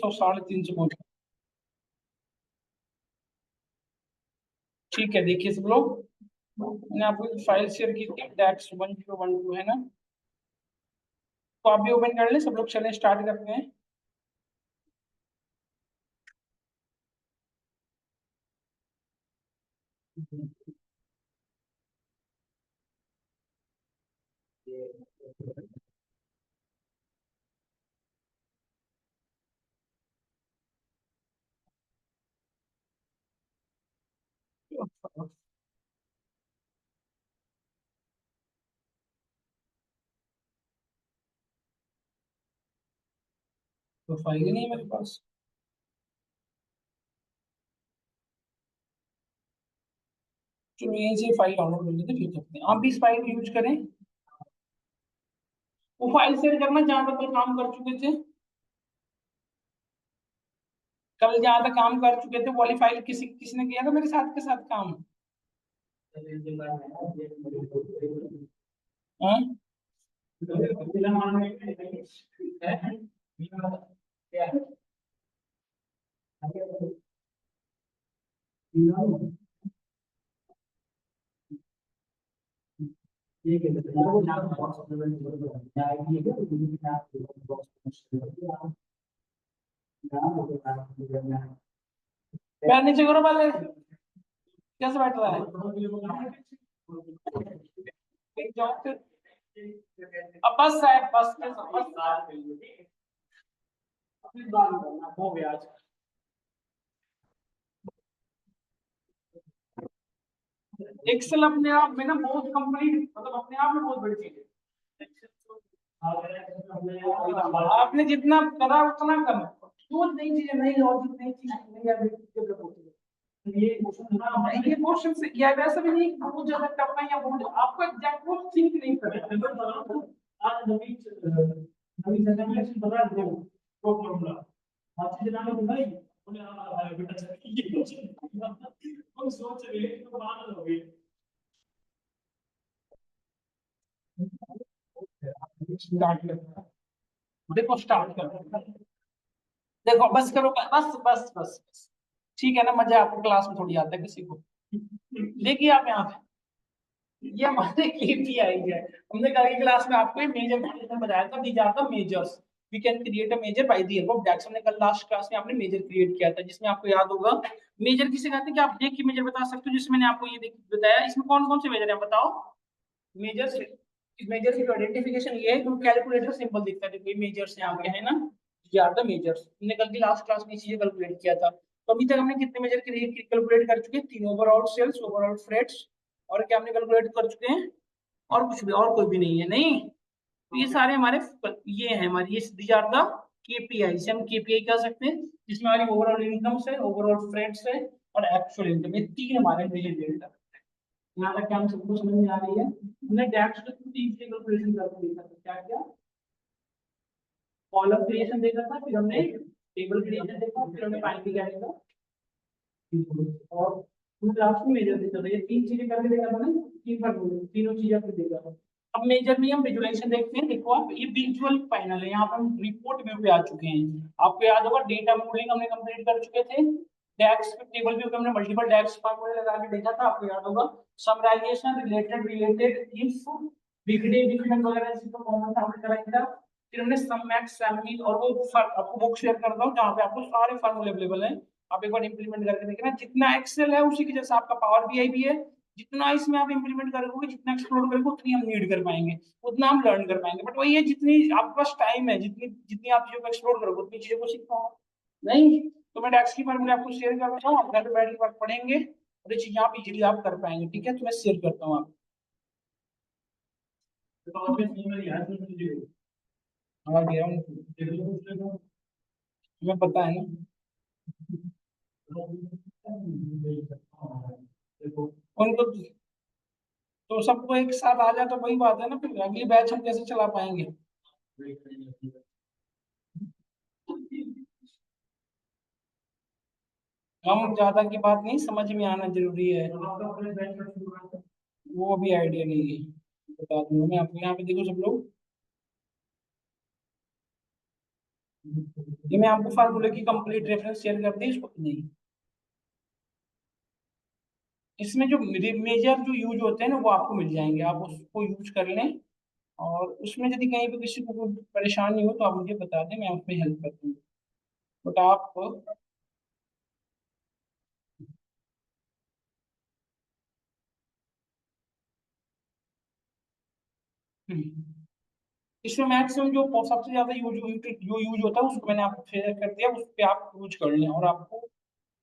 तो 350 पहुंच। ठीक है, देखिए सब लोग, मैंने आपको एक फाइल शेयर की थी DAX1012 है ना, तो आप भी ओपन कर लें। सब लोग चलें, स्टार्ट करते हैं। तो फाइल ही नहीं है मेरे पास। चलो यहीं से फाइल डाउनलोड कर लेते हैं, फिर करते हैं। आप भी इस फाइल को यूज करें। वो फाइल शेयर करना जहाँ तक कल काम कर चुके थे। कल जहाँ तक काम कर चुके थे वो वाली फाइल किसने किया था मेरे साथ के साथ काम। हाँ? पैर नीचे करो पहले। कैसे बैठ रहा है? एक जाओ फिर। अब बस है, बस हो गया आज। एक्सेल अपने आप में ना बहुत कंप्लीट, मतलब अपने आप में बहुत बड़ी चीज है। आपने जितना करा उतना कम। जो नई चीजें, नई लॉजिक, नई चीज नई एबिलिटी डेवलप होती है। ये क्वेश्चन से या वैसा भी नहीं बहुत ज्यादा टफ है, या बहुत आपको एग्जैक्ट वो थिंक नहीं करना। आज नवी नवी जनरेशन बता दो वो फॉर्मूला आज के जमाने में नहीं। उन्हें हमारा बेटा ये क्वेश्चन हम सोच रहे हैं तो बात हो गई। स्टार्ट कर, देखो स्टार्ट कर, देखो बस करो, बस बस बस बस। ठीक है ना, मजा आपको क्लास में थोड़ी आता है किसी को। देखिए आप यहाँ पे, ये हमारे केपीआई है। हमने कल की क्लास में आपको मेजर बताया था, these are the measures we can create a measure by the help of DAX। हमने कल लास्ट क्लास में आपने मेजर क्रिएट किया था, जिसमें आपको याद होगा मेजर किसे कहते हैं कि आप देख के मेजर बता सकते हो। जिसमें मैंने आपको ये बताया, इसमें कौन कौन से मेजर है बताओ। मेजर, मेजर की आइडेंटिफिकेशन ये है कि कैलकुलेटर सिंबल दिखता है, देखो ये मेजर्स यहाँ पे है ना, ये आर द मेजर्स। हमने कल की लास्ट क्लास में चीजें कैलकुलेट किया था। तो अभी तक हमने कितने मेजर कैलकुलेट कर चुके हैं? 3 ओवरऑल सेल्स, ओवरऑल फ्रेट्स, और क्या हमने कैलकुलेट कर चुके हैं? और कुछ भी, और कोई भी नहीं है नहीं। तो ये सारे हमारे, ये है हमारी, ये दीज आर द केपीआई, से हम केपीआई कह सकते हैं, जिसमें हमारी ओवरऑल इनकम है, ओवरऑल फ्रेट्स है, और एक्चुअल इनकम, ये तीन हमारे मेजर डेटा। यहाँ तक क्या हम सबको समझ में आ रही है? हमने डैक्स के थ्रू तीन से कैलकुलेशन करके देखा था। क्या क्या? कॉलम क्रिएशन देखा था, फिर हमने टेबल क्रिएशन देखा, फिर हमने फाइनली क्या देखा, और हमने लास्ट में मेजर देखा था। ये तीन चीजें करके देखा था ना, तीन फॉर्मूले, तीनों चीजें आपने देखा था। अब मेजर में हम विजुअलाइजेशन देखते हैं। देखो आप, ये विजुअल पैनल है, यहाँ पर हम रिपोर्ट व्यू पे आ चुके हैं। आपको याद होगा डेटा मॉडलिंग हमने कंप्लीट कर चुके थे। डैक्स टेबल व्यू पे हमने मल्टीपल डैक्स फॉर्मूले लगा के देखा था, आपको याद होगा। समराइजेशन, रिलेटेड इफ, बिगड़े बिगड़न वगैरह ऐसी तो कॉमन था, हमने कराया था। फिर हमने सम मैक्स सम मिन, और वो आपको बुक शेयर करता हूँ जहाँ पे आपको सारे फॉर्मूले अवेलेबल हैं। आप एक बार इंप्लीमेंट करके देखना। जितना एक्सेल है उसी के जैसा आपका पावर बीआई भी है। जितना इसमें आप इंप्लीमेंट करोगे, जितना एक्सप्लोर करोगे, उतनी हम नीड कर पाएंगे, उतना हम लर्न कर पाएंगे। बट वही है, जितनी आपके पास टाइम है, जितनी जितनी आप चीजों को एक्सप्लोर करोगे, उतनी चीजों को सीख पाओ नहीं। तो मैं डैक्स की फॉर्मूले आपको शेयर कर रहा हूँ, आप घर पे बैठ के पढ़ेंगे और ये चीजें आप इजीली आप कर पाएंगे। ठीक है, तो मैं शेयर करता हूँ आप। आ गया हूँ, तुम्हें पता है ना। उनको तो सबको एक साथ आ जाए तो वही बात है ना, फिर अगली बैच हम कैसे चला पाएंगे। हम ज्यादा की बात नहीं, समझ में आना जरूरी है। वो भी आइडिया नहीं है, बता दूंगा मैं आपको। यहाँ पे देखो सब लोग, ये मैं आपको फार्मूले की कंप्लीट रेफरेंस शेयर कर दी इसको नहीं। इसमें जो मेजर जो यूज होते हैं ना वो आपको मिल जाएंगे, आप उसको यूज कर लें। और उसमें यदि कहीं पे किसी को कोई परेशानी हो तो आप मुझे बता दें, मैं उसमें हेल्प कर दूंगा। बट आप हम्म, इसमें मैक्सिमम जो सबसे ज्यादा यूज होता है उसको मैंने आपको शेयर कर दिया, उस पर आप यूज कर लें और आपको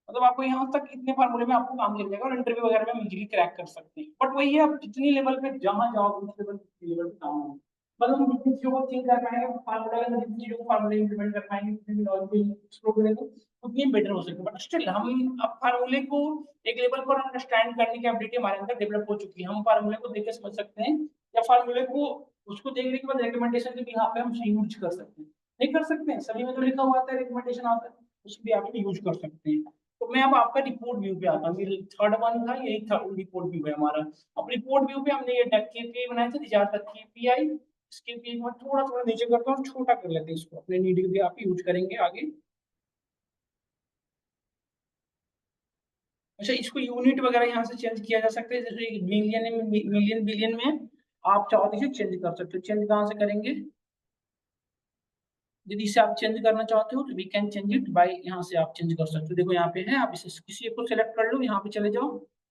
मतलब आपको यहाँ तक इतने फार्मूले में आपको काम चल जाएगा और इंटरव्यू वगैरह में इजीली क्रैक कर सकते हैं। बट वही है, आप जितनी लेवल पे जहां जाओ उस लेवल पे काम हो, मतलब हम जितनी चीजों को चेंज कर पाएंगे फार्मूला में, जितनी चीजों को फार्मूले इंप्लीमेंट कर पाएंगे, जितनी नॉलेज एक्सप्लोर करेंगे उतनी बेटर हो सके। बट स्टिल हम अब फार्मूले को एक लेवल पर अंडरस्टैंड करने की एबिलिटी हमारे अंदर डेवलप हो चुकी है, हम फार्मूले को देख के समझ सकते हैं या फार्मूले को उसको देखने के बाद रिकमेंडेशन के भी यहाँ पे हम यूज कर सकते हैं। नहीं कर सकते हैं, सभी में तो लिखा हुआ आता है रिकमेंडेशन आता है, उसको भी आप यूज कर सकते हैं। तो मैं अब आपका रिपोर्ट व्यू पे आता हूँ, थर्ड वन था यही थर्ड रिपोर्ट व्यू है हमारा। अब रिपोर्ट व्यू पे हमने ये केपीआई बनाए थे, ज्यादा केपीआई, इस केपीआई को थोड़ा थोड़ा नीचे करता हूँ, छोटा कर लेते हैं इसको, अपने नीड के लिए आप यूज करेंगे आगे। अच्छा, इसको यूनिट वगैरह यहाँ से चेंज किया जा सकता है, जैसे मिलियन में, मिलियन बिलियन में आप चाहो तो इसे चेंज कर सकते हो। चेंज कहाँ से करेंगे, यदि इसे आप चेंज करना चाहते हो तो we can change it by, यहाँ से आप चेंज कर सकते हो। देखो यहाँ पे है, आप इसे किसी को सिलेक्ट कर लो, यहाँ पे चले जाओ,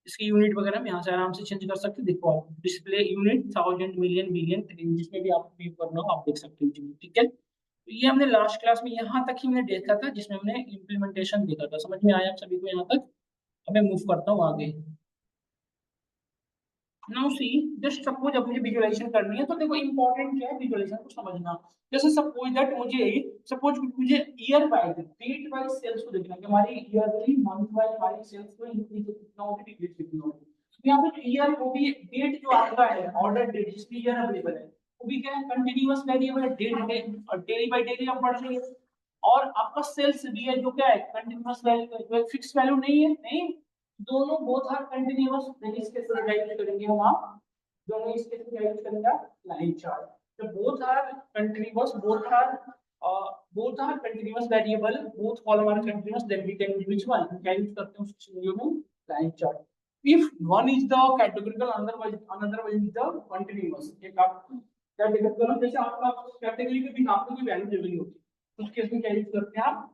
इसकी यूनिट वगैरह में यहाँ से आराम से चेंज कर सकते हो। देखो आप display unit thousand million billion trillion जिसमें भी आपको व्यू करना हो आप देख सकते हो चीज़ें, ठीक है। तो ये हमने लास्ट क्लास में यहाँ तक ही हमने देखा था, जिसमें हमने इम्प्लीमेंटेशन देखा था। समझ में आया आप सभी को यहाँ तक? अब मैं मूव करता हूँ आगे। नाउ सी, जस्ट सपोज अब मुझे विजुअलाइजेशन करनी है, तो देखो इंपॉर्टेंट क्या है विजुअलाइजेशन को समझना। जैसे सपोज दैट मुझे सपोज मुझे year wise date wise sales को देखना है कि हमारी ईयरली मंथ वाइज हमारी सेल्स में इंक्रीज कितना होगी डिक्रीज कितना होगी। तो यहाँ पे ईयर को भी डेट जो आता है ऑर्डर डेट जिसमें ईयर अवेलेबल है वो भी क्या है कंटिन्यूअस वेरिएबल है, डेट डे और डेली बाय डेली आप बढ़ रही है। और आपका सेल्स भी है जो क्या है कंटिन्यूअस वैल्यू, फिक्स वैल्यू नहीं है, नहीं, दोनों बोथ आर कंटिन्यूअस। इसके साथ यूज करेंगे हम आप दोनों, इसके साथ यूज करेंगे लाइन चार्ट। तो both are continuous, both are continuous variable, both column are continuous, then we can use which one, क्या यूज करते हैं उस सिनेरियो में line chart. if one is the categorical, another one is the continuous, एक आप categorical जैसे आपका category के भी आपको की वैल्यू देनी होती है, उस केस में क्या यूज करते हैं आप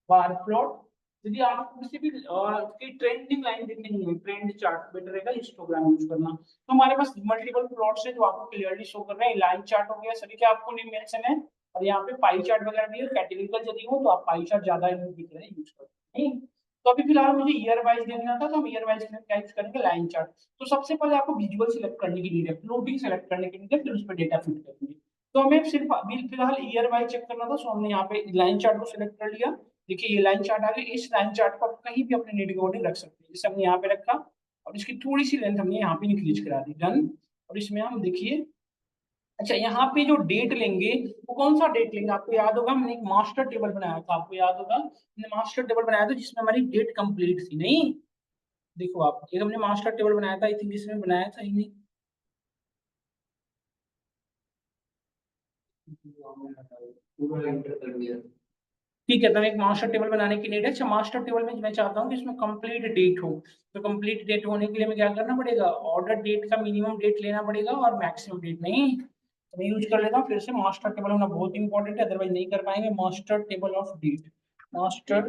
बार प्लॉट। यदि आपको किसी भी की ट्रेंडिंग लाइन देखनी है, ट्रेंड चार्ट बेटर रहेगा हिस्टोग्राम यूज करना। तो हमारे पास मल्टीपल प्लॉट्स है जो आपको क्लियरली शो कर रहे हैं, लाइन चार्ट हो गया सभी के आपको नहीं मेंशन है, और यहाँ पे पाई चार्ट वगैरह भी है, कैटेगरिकल यदि हो तो आप पाई चार्ट ज्यादा दिख रहे हैं यूज करते हैं। तो अभी फिलहाल मुझे ईयर वाइज देखना था, तो हम ईयर वाइज क्या यूज करेंगे लाइन चार्ट। तो सबसे पहले आपको विजुअल सिलेक्ट करने की नीड है, फ्लोटिंग सेलेक्ट करने की नीड है, फिर उस पर डेटा फिट करेंगे। तो हमें सिर्फ अभी फिलहाल ईयर वाइज चेक करना था, सो हमने यहाँ पे लाइन चार्ट को सिलेक्ट कर लिया। देखिए ये लाइन चार्ट आ गई, इस लाइन चार्ट को आप कहीं भी अपने नीड के अकॉर्डिंग रख सकते हैं, जैसे हमने यहाँ पे रखा और इसकी थोड़ी सी लेंथ हमने यहाँ पे इंक्रीज करा दी, डन। और इसमें हम देखिए, अच्छा यहाँ पे जो डेट लेंगे वो कौन सा डेट लेंगे, आपको याद होगा हमने एक मास्टर टेबल बनाया था, आपको याद होगा हमने मास्टर टेबल बनाया था जिसमें हमारी डेट कंप्लीट थी, नहीं? देखो आप, ये हमने मास्टर टेबल बनाया था, आई थिंक इसमें बनाया था ही नहीं। पूरा एंटर कर दिया। ठीक है, तो एक मास्टर टेबल बनाने की नीड है। अच्छा, मास्टर टेबल में मैं चाहता हूँ कि इसमें कंप्लीट डेट हो। तो कंप्लीट डेट होने के लिए हमें क्या करना पड़ेगा, ऑर्डर डेट का मिनिमम डेट लेना पड़ेगा और मैक्सिमम डेट नहीं। तो मैं यूज कर लेता हूँ फिर से, मास्टर टेबल होना बहुत इंपॉर्टेंट है, अदरवाइज नहीं कर पाएंगे। Master table of date, master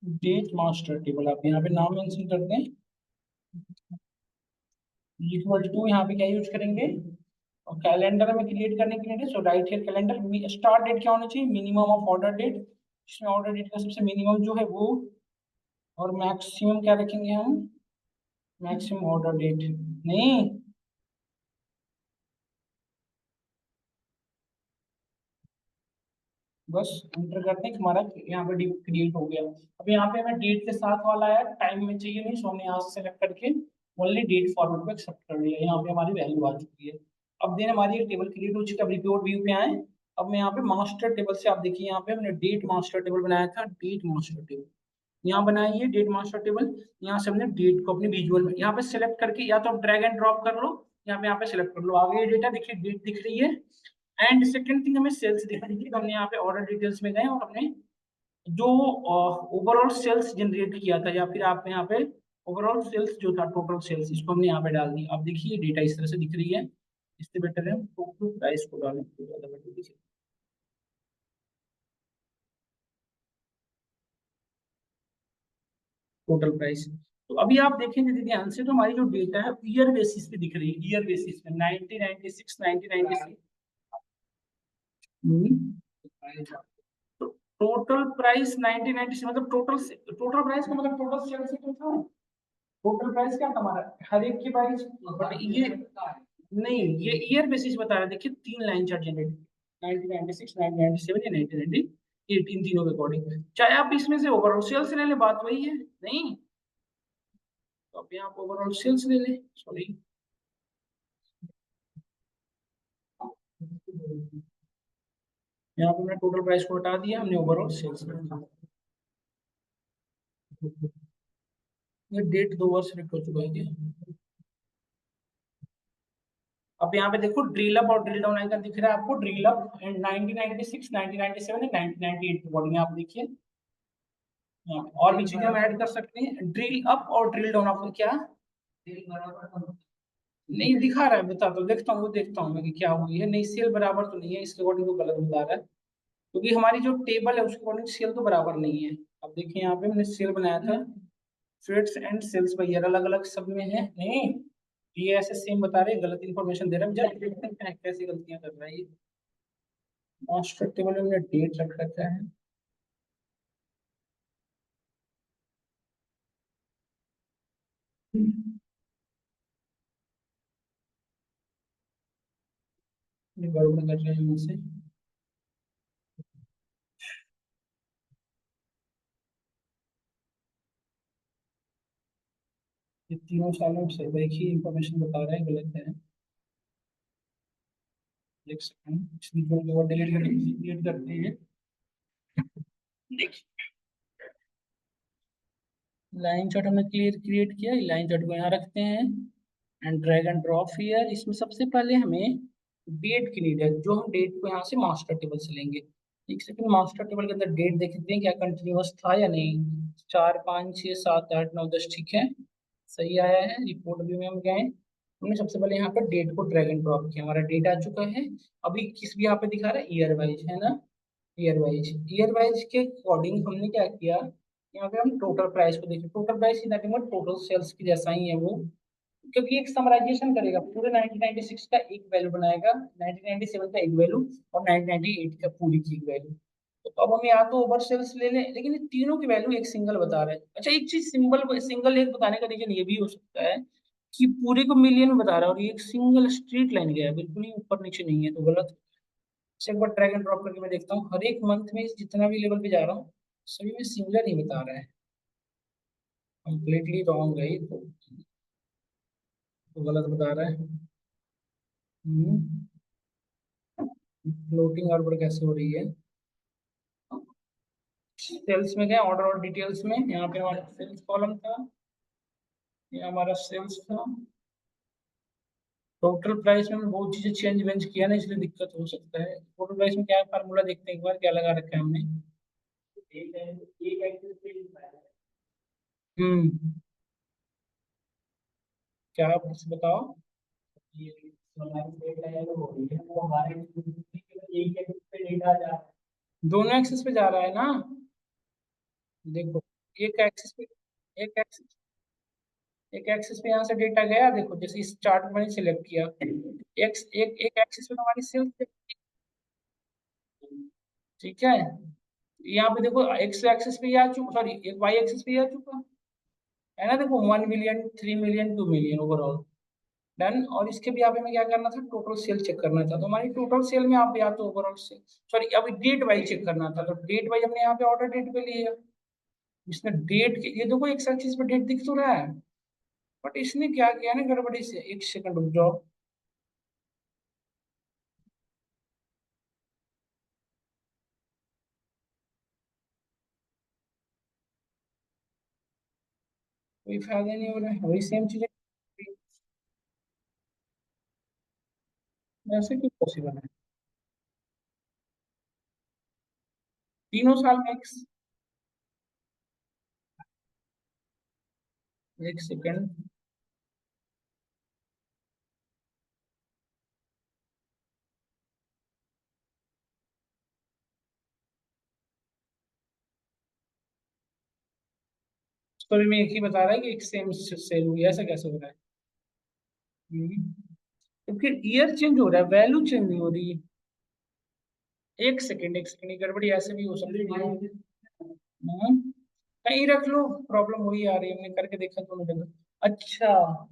date master table, आप यहाँ पे नाम मेंशन कर दें, इक्वल टू यहाँ पे क्या यूज करेंगे, और कैलेंडर में क्रिएट करने के लिए so right here calendar, start date क्या होना चाहिए, मिनिमम ऑफ ऑर्डर डेट, जिसमें ऑर्डर डेट का सबसे मिनिमम जो है वो, और मैक्सिमम क्या रखेंगे हम, मैक्सिमम ऑर्डर डेट नहीं, बस एंटर करते हैं कि हमारा यहाँ पे क्रिएट हो गया। अब यहाँ पे हमें डेट के साथ वाला है, टाइम में चाहिए नहीं, सो हमने यहाँ से सेलेक्ट करके ओनली डेट फॉर्मेट को एक्सेप्ट कर लिया, यहाँ पे हमारी वैल्यू आ चुकी है। अब देन हमारी एक टेबल क्रिएट हो चुकी है, अब रिपोर्ट व्यू पे आए। अब मैं यहाँ पे मास्टर टेबल से, आप देखिए यहाँ पे हमने डेट मास्टर टेबल बनाया था, डेट मास्टर टेबल यहाँ बनाई है, डेट मास्टर टेबल। यहाँ से हमने डेट को अपने विजुअल में यहाँ पे सिलेक्ट करके या तो आप ड्रैग एंड ड्रॉप कर लो, यहाँ पे सिलेक्ट कर लो, आगे डेटा दिख रही, डेट दिख रही है। एंड सेकंड थिंग हमें सेल्स दिख रही थी, तो हमने यहाँ पे ऑर्डर डिटेल्स में गए और हमने जो ओवरऑल सेल्स जनरेट किया था, या फिर आप यहाँ पे ओवरऑल सेल्स जो था, टोटल सेल्स, इसको हमने यहाँ पे डाल दिया। अब देखिए डेटा इस तरह से दिख रही है। इससे बेटर है टोटल प्राइस को डालें तो ज्यादा बेटर दिखे। टोटल प्राइस, तो अभी आप देखेंगे दीदी ध्यान से, तो हमारी जो डेटा है ईयर बेसिस पे दिख रही है, ईयर बेसिस पे 1996 1996। टोटल प्राइस 1996 मतलब टोटल, टोटल प्राइस का मतलब टोटल सेल्स ही तो था। टोटल प्राइस क्या था हमारा, हर एक की प्राइस। बट ये नहीं, ये ईयर बेसिस बता रहा है। देखिए तीन लाइन चार्ट जनरेट, 1996 1997 या 1998, इन तीनों के अकॉर्डिंग। चाहे आप इसमें से ओवरऑल सेल्स ले ले, बात वही है। नहीं तो अब यहाँ ओवरऑल सेल्स ले ले, सॉरी, यहाँ पे हमने टोटल प्राइस को हटा दिया, हमने ओवरऑल सेल्स ले लिया। ये डेट 2 बार सिलेक्ट हो चुका है क्या? अब यहाँ पे देखो ड्रिल अप और ड्रिल डाउन आइकन दिख रहा है आपको। ड्रिल अप एंड 1996 1997 एंड 1998 के अकॉर्डिंग आप देखिए। और भी चीजें हम ऐड कर सकते हैं। ड्रिल अप और ड्रिल डाउन आपको क्या नहीं दिखा रहा है, बता दो, देखता हूँ, वो देखता हूँ मैं कि क्या हुई है। नहीं सेल बराबर तो नहीं है, इसके अकॉर्डिंग तो गलत बता रहा है, क्योंकि हमारी जो टेबल है उसके अकॉर्डिंग सेल तो बराबर नहीं है। अब देखिए यहाँ पे हमने सेल बनाया था, facts and sales by year अलग अलग सब में है। नहीं ये ऐसे सेम बता रहे हैं, गलत इन्फॉर्मेशन दे रहे हैं। जब देखते हैं कैसी गलतियां कर रहा है ये। मास्टर टेबल में हमने डेट रख रखा है। ये गड़बड़ कर रहे हैं मुझसे। ये तीनों सालों से एक ही इन्फॉर्मेशन बता रहे हैं, गलत है। एक सेकंड, इसलिए जो डिलीट करते हैं। लाइन चार्ट हमने क्लियर क्रिएट किया, लाइन चार्ट को यहाँ रखते हैं and drag and drop here. इसमें सबसे पहले हमें डेट की नीड है, जो हम डेट को यहाँ से मास्टर टेबल से लेंगे। एक सेकंड, मास्टर टेबल के अंदर डेट देखते हैं क्या कंटिन्यूअस था या नहीं। 4 5 6 7 8 9 10, ठीक है, सही आया है। रिपोर्ट व्यू में हम गए, हमने सबसे पहले यहाँ पर डेट को ड्रैग एंड ड्रॉप किया, हमारा डेट आ चुका है। अभी किस भी यहाँ पे दिखा रहा है, ईयर वाइज है ना। ईयर वाइज के अकॉर्डिंग हमने क्या किया, यहाँ पे हम टोटल प्राइस को देखें। टोटल प्राइस की नथिंग बट टोटल सेल्स की जैसा ही है वो, क्योंकि एक समराइजेशन करेगा, पूरे 1996 का एक वैल्यू बनाएगा, 1997 का एक वैल्यू और 1998 का पूरी की एक वैल्यू। तो अब हम यहाँ तो ओवर सेल्स ले लें, लेकिन ये तीनों की वैल्यू एक सिंगल बता रहा है। अच्छा एक चीज, सिंगल सिंगल एक बताने का रीजन ये भी हो सकता है कि पूरे को मिलियन में बता रहा है और ये एक सिंगल स्ट्रीट लाइन गया है, बिल्कुल ही ऊपर नीचे नहीं है, तो गलत। से एक बार ड्रैग एंड ड्रॉप करके मैं देखता हूँ, हर एक मंथ में जितना भी लेवल पे जा रहा हूँ सभी में सिमिलर ही बता रहा है। कंप्लीटली रॉन्ग है ये तो गलत बता रहा है। फ्लोटिंग गड़बड़ कैसे हो रही है। सेल्स में गए, ऑर्डर और डिटेल्स में, यहाँ पे हमारा सेल्स कॉलम था, ये हमारा सेल्स था। टोटल प्राइस में हमने बहुत चीजें चेंज वेंज किया ना, इसलिए दिक्कत हो सकता है। टोटल प्राइस में क्या फार्मूला देखते हैं एक बार, क्या लगा रखा है हमने। हम्म, क्या आप कुछ बताओ। ये हमारी डेटा है वो हो रही है, वो हमारे एक एक्सिस पे डेटा जा रहा है, दोनों एक्सिस पे जा रहा है ना। देखो एक एक्सिस पे, एक एक्सिस, एक एक्सिस पे यहाँ से डेटा गया, देखो जैसे इस चार्ट में मैंने सिलेक्ट किया, एक एक एक एक्सिस पे तो हमारी सेल्स, ठीक है। यहाँ पे देखो एक्स एक्सिस पे ये आ चुका, सॉरी एक वाई एक्सिस पे ये आ चुका है ना। देखो 1 million 3 million 2 million overall done. और इसके भी यहाँ पे हमें क्या करना था, टोटल सेल चेक करना था। तो हमारी टोटल सेल में यहाँ पे या तो ओवरऑल सेल, सॉरी अभी डेट वाइज चेक करना था, तो डेट वाइज हमने यहाँ पे ऑर्डर डेट पे लिया। इसने डेट के ये देखो एक एक्सिस पे डेट दिख तो रहा है, बट इसने क्या किया ना गड़बड़ी से, एक सेकंड रुक जाओ। कोई फायदा नहीं हो रहा है, वही सेम चीजें। ऐसे क्यों पॉसिबल है? तीनों साल में एक सेकेंड। तो अभी मैं एक ही बता रहा है कि एक सेम सेल हुई है, ऐसा कैसे हो रहा है? हम्म। तो फिर ईयर चेंज हो रहा है, वैल्यू चेंज नहीं हो रही है। एक सेकेंड एक सेकेंड, ये गड़बड़ी ऐसे भी हो सकती है। कहीं रख लो, प्रॉब्लम वही आ रही है, हमने करके देखा दोनों जगह। अच्छा,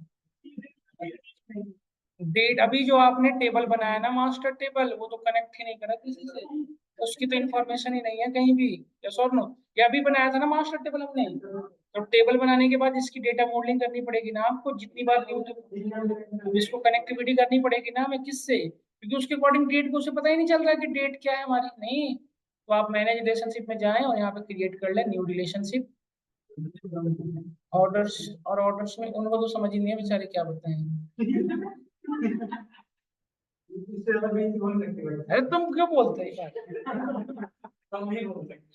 डेट अभी जो आपने टेबल बनाया ना, मास्टर टेबल, वो तो कनेक्ट ही नहीं करा किसी से, उसकी तो इन्फॉर्मेशन ही नहीं है कहीं भी। यस और नो? ये अभी बनाया था ना मास्टर टेबल हमने, तो टेबल बनाने के बाद इसकी डेटा मॉडलिंग करनी पड़ेगी ना आपको, जितनी बार इसको कनेक्टिविटी करनी पड़ेगी ना हमें, किससे? क्योंकि उसके अकॉर्डिंग डेट को उसे पता ही नहीं चल रहा है कि डेट क्या है हमारी, नहीं। तो आप मैनेज रिलेशनशिप में जाएं और यहाँ पे क्रिएट कर लें न्यू रिलेशनशिप। ऑर्डर्स, और ऑर्डर्स में उनको तो समझ ही नहीं है बेचारे, क्या बताएं। अरे तुम क्यों बोलते हैं?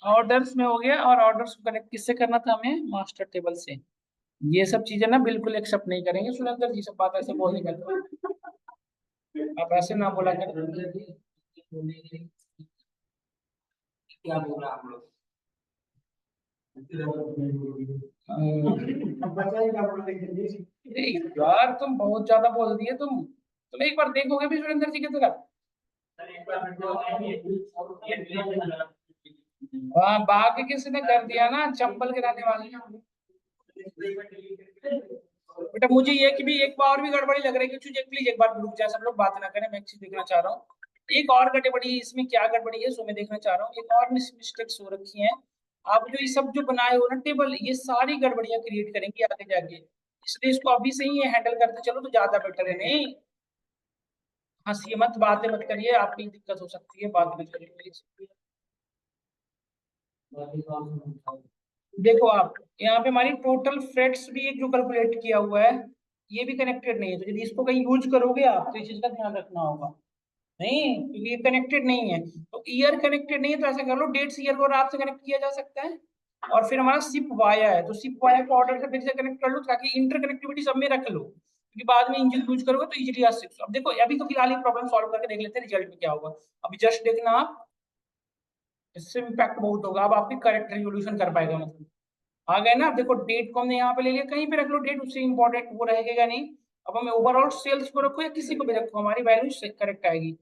ऑर्डर्स में हो गया, और ऑर्डर्स को कनेक्ट किससे करना था हमें? मास्टर टेबल से। ये सब चीजें ना बिल्कुल एक्सेप्ट नहीं करेंगे सुरेंद्र जी, सब बात ऐसे बोलने का। आप ऐसे ना बोला करें। क्या बोल रहा आप लोग? अरे यार, तुम बहुत ज्यादा बोल दिए तुम एक बार देखोगे भी सुरेंद्र जी की तरफ? हाँ, बाकी किसी ने कर दिया ना, चंबल गिराने वाले। बेटा मुझे ये कि भी एक बार और भी गड़बड़ी लग रही है, कि प्लीज एक बार रुक जाए, सब लोग बात ना करें, मैं एक चीज देखना चाह रहा हूँ। एक और गड़बड़ी इसमें, क्या गड़बड़ी है सो मैं देखना चाह रहा हूँ, एक और मिस्टेक्स हो रखी हैं। आप जो ये सब जो बनाए हो ना टेबल, ये सारी गड़बड़ियां क्रिएट करेंगे आगे जाके, इसलिए इसको अभी से ही ये हैंडल करते चलो तो ज्यादा बेटर है। नहीं, हंसिए मत, बातें मत करिए, आपकी दिक्कत हो सकती है, बात मत करिए प्लीज। देखो आप, यहाँ पे हमारी टोटल फ्रेट्स भी एक जो कैलकुलेट किया हुआ है, ये भी कनेक्टेड नहीं है, तो यदि इसको कहीं यूज करोगे आप तो इस चीज का ध्यान रखना होगा। नहीं, क्योंकि ये कनेक्टेड नहीं है। तो ईयर कनेक्टेड नहीं है, तो ऐसा कर लो, डेट्स ईयर को रात से कनेक्ट किया जा सकता है। और फिर हमारा सिप वाया है, तो सिप वाया को ऑर्डर से फिर से कनेक्ट कर लो, ताकि इंटर कनेक्टिविटी सब में रख लो, क्योंकि बाद में इंजन यूज करोगे तो इजीली आ सकते। अब देखो, अभी तो फिलहाल ये प्रॉब्लम सॉल्व करके देख लेते हैं रिजल्ट में क्या होगा। अभी जस्ट देखना आप, इससे इम्पैक्ट बहुत होगा, अब आपकी करेक्ट रिवोल्यूशन कर पाएगा मतलब। आ गए ना? अब देखो, डेट को हमने यहाँ पे ले लिया, कहीं पे रख लो डेट, उससे इंपॉर्टेंट वो रहेगा नहीं। अब हमें ओवरऑल सेल्स को रखो या किसी को भी रखो, हमारी वैल्यू करेक्ट आएगी।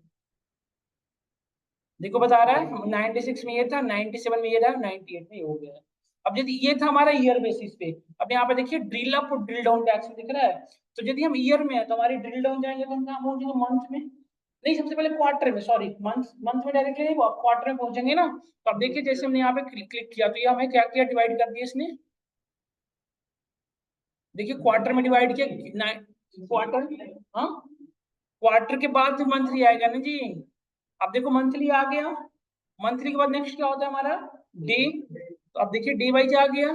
देखो बता रहा है 96 में ये था, 97 में ये था, 98 में ये हो गया है। अब यदि ये था हमारा ईयर बेसिस पे, अब यहाँ पे देखिए ड्रिल अप और ड्रिल डाउन का एक्शन दिख रहा है। तो यदि हम ईयर में है तो हमारी ड्रिल डाउन जाएंगे तो हम कहाँ पहुंचेंगे? मंथ में नहीं, सबसे पहले क्वार्टर में, सॉरी मंथ, मंथ में डायरेक्टली नहीं, वो क्वार्टर में पहुंचेंगे ना। तो अब देखिए, जैसे हमने यहाँ पे क्लिक किया, तो ये हमें क्या किया, डिवाइड कर दिया इसने। देखिए क्वार्टर में डिवाइड किया, क्वार्टर, हाँ, क्वार्टर के बाद मंथली आएगा ना जी। अब देखो मंथली आ गया, मंथली के बाद नेक्स्ट क्या होता है हमारा? डे। तो अब देखिए डे वाइज आ गया,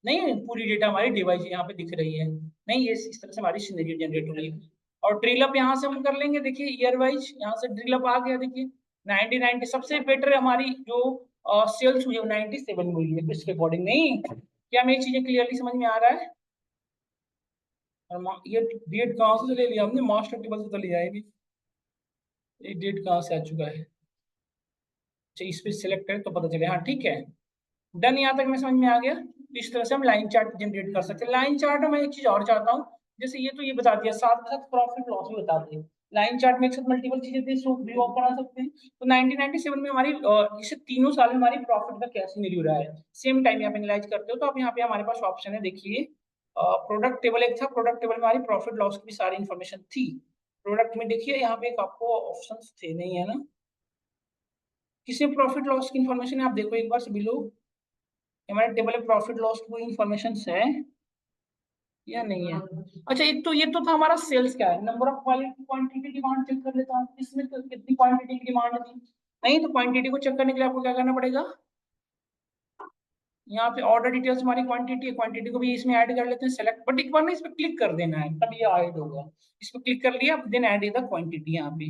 नहीं पूरी डेटा हमारी डे वाइज यहाँ पे दिख रही है, नहीं ये इस तरह से हमारी सिनेरियो जनरेट हो रही है। और ड्रिल अप यहाँ से हम कर लेंगे, देखिए ईयर वाइज यहाँ से ड्रिल अप आ गया, देखिए 90 सबसे बेटर हमारी जो सेल्स हुई है 97 में हुई है, इसके अकॉर्डिंग। नहीं, क्या मेरी चीजें क्लियरली समझ में आ रहा है? और ये डेट कहाँ से ले लिया हमने? मास्टर टेबल से तो लिया है भी। ये डेट कहाँ से आ चुका है? अच्छा, इस पे सिलेक्ट करें तो पता चले, हाँ ठीक है। डन, यहाँ तक मैं समझ में आ गया। तो इस तरह से हम लाइन चार्ट जनरेट कर सकते हैं। लाइन चार्ट में एक चीज और चाहता हूँ, जैसे ये तो ये बता दिया, साथ के साथ प्रॉफिट लॉस भी बता दिए। लाइन चार्ट में एक साथ मल्टीपल चीजें व्यू ऑफ बना सकते हैं। तो 1997 में हमारी इसे तीनों साल में हमारी प्रॉफिट का क्या सीनरी रहा है, सेम टाइम यहाँ पे एनालाइज करते हो, तो अब यहाँ पे हमारे पास ऑप्शन है, देखिए प्रोडक्ट टेबल एक था, प्रोडक्ट टेबल में हमारी प्रॉफिट लॉस की भी सारी इन्फॉर्मेशन थी। प्रोडक्ट में देखिए यहाँ पे एक आपको ऑप्शन थे, नहीं है ना? किसी प्रॉफिट लॉस की इन्फॉर्मेशन है, आप देखो एक बार से बिलो, हमारे टेबल में प्रॉफिट लॉस की कोई इन्फॉर्मेशन है या नहीं है? अच्छा, एक तो ये तो था हमारा सेल्स क्या है, number of quality quantity demand check कर लेता हूँ, इसमें तो कितनी क्वांटिटी की डिमांड थी। नहीं, तो क्वांटिटी को चेक करने के लिए आपको क्या करना पड़ेगा? यहाँ पे ऑर्डर डिटेल्स हमारी क्वांटिटी है, क्वांटिटी को भी इसमें ऐड कर लेते हैं, सेलेक्ट, बट एक बार ना इस पे क्लिक कर देना है, तब ये ऐड होगा। इस पे क्लिक कर लिया, देन ऐड द क्वांटिटी यहाँ पे।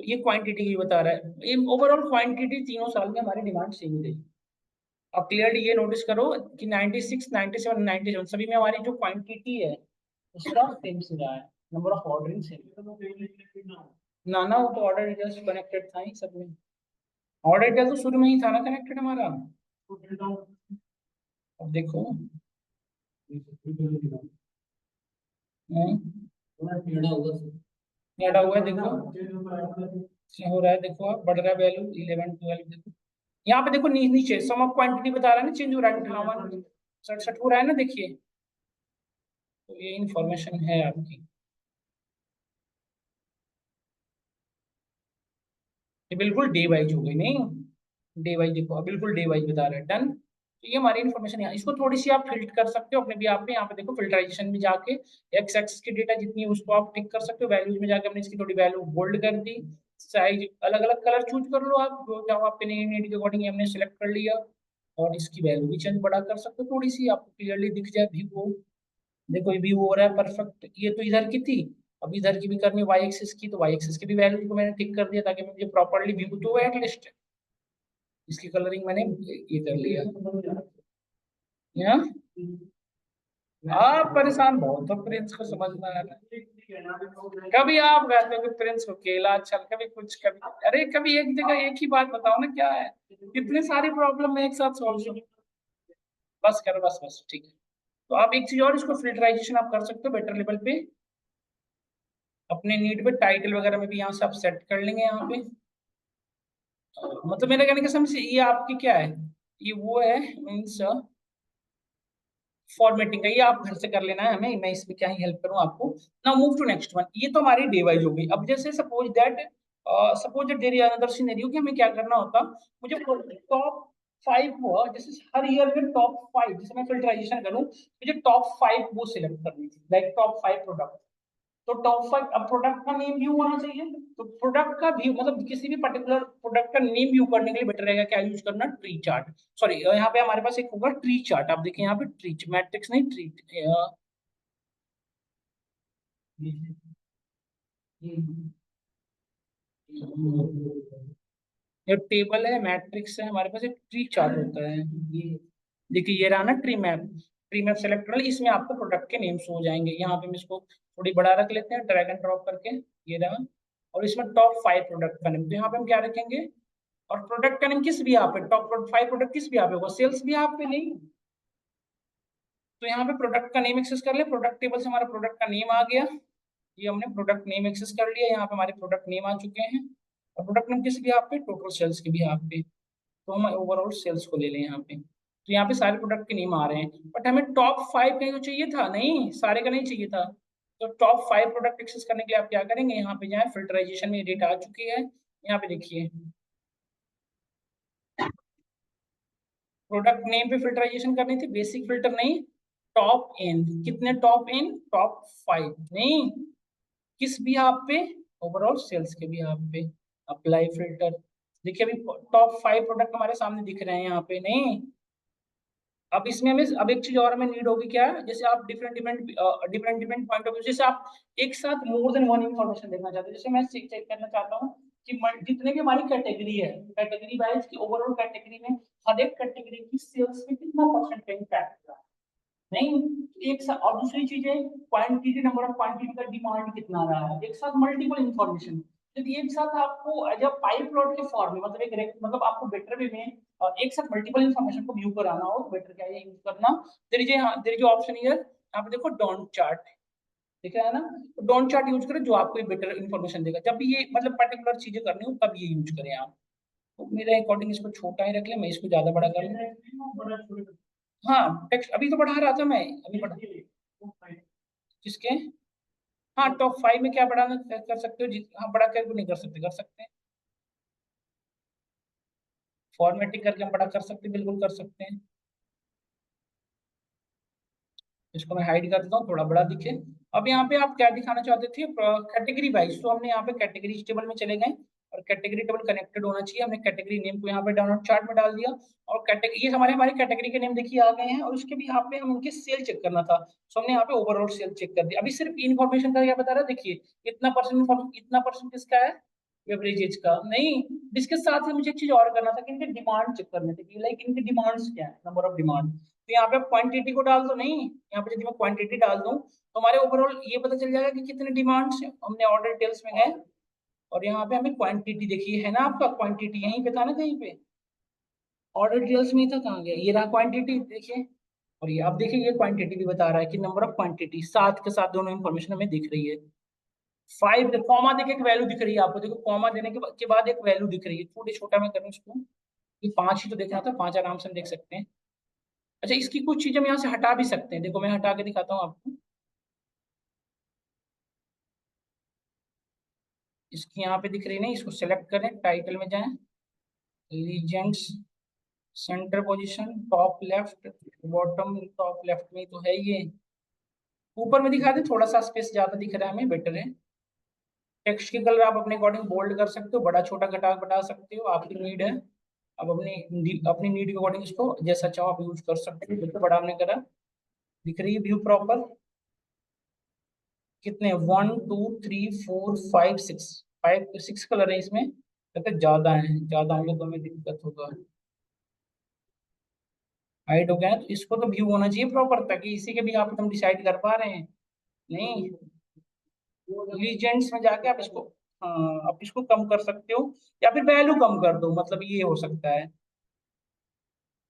तो ये क्वांटिटी की बता रहा है, ये ओवरऑल क्वांटिटी तीनों साल में हमारी डिमांड सेम रही। अब क्लियरली ये नोटिस करो कि 96, 97, 97 सभी में हमारी जो क्वांटिटी है उसका सेम से रहा है, नंबर ऑफ ऑर्डरिंग सेम। ना ना, वो तो ऑर्डर डिटेल्स कनेक्टेड था ही सब में। ऑर्डर डिटेल तो शुरू में ही था ना कनेक्टेड हमारा। अब देखो, एडा हुआ है देखो, हो रहा है देखो, अब बढ़ रहा है वैल्यू 11, 12 देखो। यहाँ पे देखो नीचे सम ऑफ क्वांटिटी बता रहा है ना, चेंज हो रहा है 58, 67 हो रहा है ना, देखिए। तो ये इंफॉर्मेशन है आपकी, ये बिल्कुल डे वाइज हो गई नहीं, डे वाइज देखो, अब बिल्कुल डे वाइज बता रहा है। डन, तो ये हमारी इन्फॉर्मेशन है। इसको थोड़ी सी आप फिल्टर कर सकते हो अपने भी आप पे, यहाँ पे देखो फिल्टराइजेशन में जाके एक्स एक्सिस की डेटा जितनी है उसको आप टिक कर सकते हो, वैल्यूज में जाके हमने इसकी थोड़ी वैल्यू बोल्ड कर दी, साइज अलग अलग कलर चूज कर लो आप, जो जो आपके नीड के अकॉर्डिंग हमने सिलेक्ट कर लिया। और इसकी वैल्यू भी चेंज बड़ा कर सकते हो थोड़ी सी, आपको क्लियरली दिख जाए व्यू। देखो ये व्यू हो रहा है परफेक्ट, ये तो इधर की थी, अब इधर की भी करनी वाई एक्सिस की, तो वाई एक्सिस की भी वैल्यू को मैंने टिक कर दिया ताकि मुझे प्रॉपर्ली व्यू तो एटलीस्ट इसकी कलरिंग मैंने ये कर लिया। यहाँ आप परेशान बहुत हो, प्रिंस को समझना है ना। कभी आप कहते हो कि प्रिंस को केला चल, कभी कुछ, कभी अरे कभी एक जगह एक ही बात बताओ ना, क्या है, कितनी सारी प्रॉब्लम में एक साथ सॉल्व। बस करो, बस बस ठीक है। तो आप एक चीज और, इसको फिल्टराइजेशन आप कर सकते हो बेटर लेवल पे, अपने नीड पे टाइटल वगैरह में भी यहाँ से आप सेट कर लेंगे यहाँ पे। मतलब मेरा कहने का समझ, ये आपकी क्या है, ये वो है मीन्स फॉर्मेटिंग का, ये आप घर से कर लेना है, हमें मैं इसमें क्या ही हेल्प करूं आपको। Now move to next one, ये तो हमारी डे वाइज हो गई। अब जैसे suppose that there is another scenario कि हमें क्या करना होता, मुझे टॉप 5 हुआ, जैसे हर ईयर में टॉप 5, जैसे मैं फिल्टराइजेशन करूं, मुझे टॉप 5 वो सिलेक्ट करनी थी, लाइक टॉप 5 प्रोडक्ट। तो टॉप 5, अब प्रोडक्ट का नेम व्यू होना चाहिए, तो प्रोडक्ट का व्यू मतलब किसी भी पर्टिकुलर प्रोडक्ट का नेम व्यू करने के लिए बेटर रहेगा क्या यूज करना, ट्री चार्ट। सॉरी, यहाँ पे हमारे पास एक होगा ट्री चार्ट, आप देखिए यहाँ पे ट्री मैट्रिक्स नहीं ट्री, ये टेबल है, मैट्रिक्स है, हमारे पास एक ट्री चार्ट होता है। ये देखिए, ये रहा ना tree map, tree map select कर लिया, इसमें आपको प्रोडक्ट के नेम्स हो जाएंगे। यहाँ पे हम इसको थोड़ी बड़ा रख लेते हैं, ड्रैग एंड ड्रॉप करके, ये रहा। और इसमें टॉप 5 प्रोडक्ट का नेम, तो यहाँ पे हम क्या रखेंगे, और प्रोडक्ट का नेम किस भी यहाँ पे, टॉप 5 प्रोडक्ट किस भी यहाँ पे होगा, सेल्स भी यहाँ पे नहीं। तो यहाँ पे प्रोडक्ट का नेम एक्सेस कर ले, प्रोडक्ट टेबल से हमारा प्रोडक्ट का नेम आ गया, ये हमने प्रोडक्ट नेम एक्सेस कर लिया, यहाँ पे हमारे प्रोडक्ट नेम आ चुके हैं। और प्रोडक्ट नेम किस भी यहाँ पे, टोटल सेल्स के भी यहाँ पे, तो हम ओवरऑल सेल्स को ले लें यहाँ पे, तो यहाँ पे सारे प्रोडक्ट के नेम आ रहे हैं। बट हमें टॉप 5 का जो चाहिए था, नहीं सारे का नहीं चाहिए था। तो टॉप 5 प्रोडक्ट एक्सेस करने के लिए आप क्या करेंगे, यहाँ पे जाए, फिल्टराइजेशन में डेटा आ चुकी है, यहाँ पे देखिए प्रोडक्ट नेम पे फिल्टराइजेशन करनी थी, बेसिक फिल्टर नहीं, टॉप एन, कितने टॉप एन, टॉप 5 नहीं, किस भी आप पे, ओवरऑल सेल्स के भी आप पे, अप्लाई फिल्टर। देखिए अभी टॉप 5 प्रोडक्ट हमारे सामने दिख रहे हैं यहाँ पे, नहीं। अब इसमें हमें, अब एक चीज और हमें नीड होगी क्या, जैसे आप different different different different point of view, जैसे आप एक साथ मोर देन वन इन्फॉर्मेशन देखना चाहते हो, जैसे मैं चेक करना चाहता हूँ कि जितने भी हमारी कैटेगरी है, कैटेगरी वाइज की ओवरऑल कैटेगरी में हर एक कैटेगरी की सेल्स में कितना परसेंट इम्पैक्ट, नहीं एक साथ। और दूसरी चीज है क्वांटिटी, नंबर ऑफ क्वांटिटी का डिमांड कितना रहा है, एक साथ मल्टीपल इंफॉर्मेशन। यदि एक साथ आपको एज अ पाई प्लॉट के फॉर्म में, मतलब मतलब आपको बेटर वे में एक साथ मल्टीपल इंफॉर्मेशन को व्यू कराना हो, तो बेटर क्या है यूज करना, देयर इज ऑप्शन हियर, यहाँ पे देखो डोंट चार्ट दिखा है ना, तो डोंट चार्ट यूज करें, जो आपको बेटर इंफॉर्मेशन देगा। जब भी ये मतलब पर्टिकुलर चीजें करनी हो तब ये यूज करें आप। तो मेरे अकॉर्डिंग इसको छोटा ही रख ले, मैं इसको ज्यादा बड़ा कर लूँ। हाँ टेक्स्ट अभी तो बढ़ा रहा था मैं, अभी बढ़ा किसके, हाँ टॉप 5 में क्या बढ़ाना कर सकते हो हाँ बड़ा करके नहीं कर सकते, कर सकते हैं, फॉर्मेटिंग करके हम बड़ा कर सकते हैं, बिल्कुल कर सकते हैं। इसको मैं हाइड कर देता हूँ, थोड़ा बड़ा दिखे। अब यहाँ पे आप क्या दिखाना चाहते थे, कैटेगरी वाइज, तो हमने यहाँ पे कैटेगरी टेबल में चले गए, और कैटेगरी टेबल कनेक्टेड होना चाहिए, हमने कैटेगरी नेम को यहाँ पे डाउनलोड चार्ट में डाल दिया। और कैटेगरी, ये हमारे हमारे कैटेगरी के नेम देखिए आ गए हैं, और उसके भी यहाँ पे हम उनके सेल चेक करना था, तो हमने यहाँ पे ओवरऑल सेल चेक कर दिया। अभी सिर्फ इन्फॉर्मेशन का क्या बता रहा है, देखिए इतना परसेंट किसका है, एवरेज एज का नहीं। इसके साथ ही मुझे एक चीज और करना था कि इनके डिमांड चेक करने थे कि लाइक इनकी डिमांड्स क्या है, नंबर ऑफ डिमांड। तो यहाँ पे आप क्वांटिटी को डाल दो, नहीं यहाँ पे यदि मैं क्वांटिटी डाल दूं तो हमारे ओवरऑल ये पता चल जाएगा कि कितने डिमांड्स है। हमने ऑर्डर डिटेल्स में गए और यहाँ पे हमें क्वांटिटी देखिए है ना, आपका क्वांटिटी यहीं पे था ना कहीं पे, ऑर्डर डिटेल्स में ही था, कहाँ गया, ये रहा क्वांटिटी देखिए। और ये आप देखिए ये क्वांटिटी भी बता रहा है कि नंबर ऑफ क्वांटिटी साथ के साथ दोनों इन्फॉर्मेशन हमें दिख रही है। 5 कॉमा देके एक वैल्यू दिख रही है आपको, देखो कॉमा देने के बाद एक वैल्यू दिख रही है, थोड़ी छोटा मैं करूँ इसको, ये 5 ही तो देखना था, 5 आराम से हम देख सकते हैं। अच्छा इसकी कुछ चीजें हम यहाँ से हटा भी सकते हैं, देखो मैं हटा के दिखाता हूँ आपको। इसकी यहाँ पे दिख रही है नहीं, इसको सेलेक्ट करें, टाइटल में जाएं, legends, centre position, top left, bottom top left में तो है ये, ऊपर में दिखा दे, थोड़ा सा स्पेस ज्यादा दिख रहा है हमें, बेटर है। टेक्स्ट की कलर आप अपने अकॉर्डिंग बोल्ड कर सकते हो, बड़ा छोटा घटा बढ़ा सकते हो, आपकी नीड है। अब अपनी नीड के अकॉर्डिंग इसको जैसा चाहो आप यूज कर सकते हो। तो बड़ा हमने करा, दिख रही है व्यू प्रॉपर, कितने 1 2 3 4 5 6, 5 6 कलर है इसमें, कहते ज्यादा है, ज्यादा होंगे तो हमें दिक्कत होगा। हाइड हो गया है, तो इसको तो व्यू होना चाहिए प्रॉपर, ताकि इसी के भी आप हम डिसाइड कर पा रहे हैं। नहीं, लीजेंड्स में जाके आप इसको, हाँ आप इसको कम कर सकते हो या फिर वैल्यू कम कर दो, मतलब ये हो सकता है।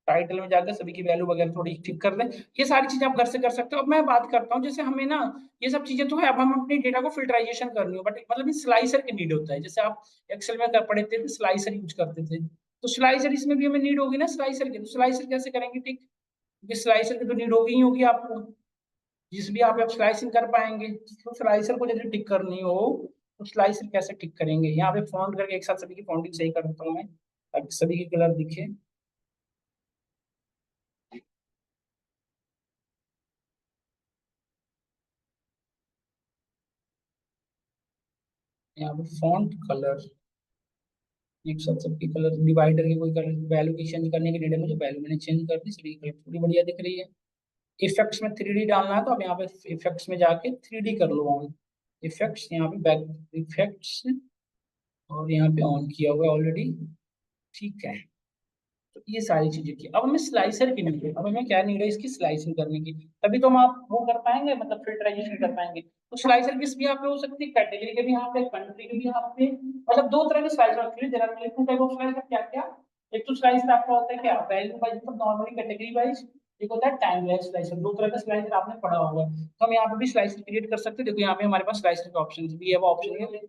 टाइटल में जाकर सभी की वैल्यू वगैरह थोड़ी ठीक कर लें, ये सारी चीजें आप घर से कर सकते हो। अब मैं बात करता हूँ, जैसे हमें ना ये सब चीजें तो है, अब हम अपने डेटा को फिल्टराइजेशन करनी हो, बट मतलब स्लाइसर की नीड होता है। जैसे आप एक्सेल में कर पढ़े थे स्लाइसर यूज करते थे, तो स्लाइसर इसमें भी हमें नीड होगी ना स्लाइसर की, तो स्लाइसर कैसे करेंगे ठीक, क्योंकि स्लाइसर की तो नीड होगी ही होगी आपको, जिस भी आप स्लाइसिंग कर पाएंगे। तो स्लाइसर को यदि टिक करनी हो तो स्लाइसर कैसे टिक करेंगे, यहाँ पे फॉन्ट करके एक साथ सभी की फॉन्टिंग सही कर देता हूँ मैं, ताकि सभी की कलर दिखे। यहाँ पे फॉन्ट कलर एक साथ सबकी कलर, डिवाइडर की कोई कलर वैल्यू की चेंज करने की नीड है मुझे, वैल्यू मैंने चेंज कर दी, सभी की कलर थोड़ी बढ़िया दिख रही है। इफेक्ट्स में 3D डालना है तो आप यहाँ पे इफेक्ट्स में जाके 3D कर लो ऑन, इफेक्ट्स यहाँ पे बैक इफेक्ट्स, और यहाँ पे ऑन किया हुआ है ऑलरेडी, ठीक है। तो ये सारी चीजें की, अब हमें स्लाइसर की नीड है, अब हमें क्या नीड है इसकी स्लाइसिंग करने की, तभी तो हम आप वो कर पाएंगे, मतलब फिल्टराइजेशन कर पाएंगे। तो स्लाइसर किस भी यहाँ पे हो सकती है, कैटेगरी के भी यहाँ पे, कंट्री के भी यहाँ पे, मतलब दो तरह के स्लाइसर होते हैं, there are two type of slicer, क्या क्या, एक तो स्लाइसर आपका होता है क्या वैल्यू वाइज, मतलब नॉर्मली कैटेगरी वाइज, एक होता है टाइम वाइज स्लाइसर, दो तरह का स्लाइसर आपने पढ़ा होगा। तो हम यहाँ पे भी स्लाइसर क्रिएट कर सकते हैं, देखो यहाँ पे हमारे पास स्लाइसर का ऑप्शन भी है, वो ऑप्शन है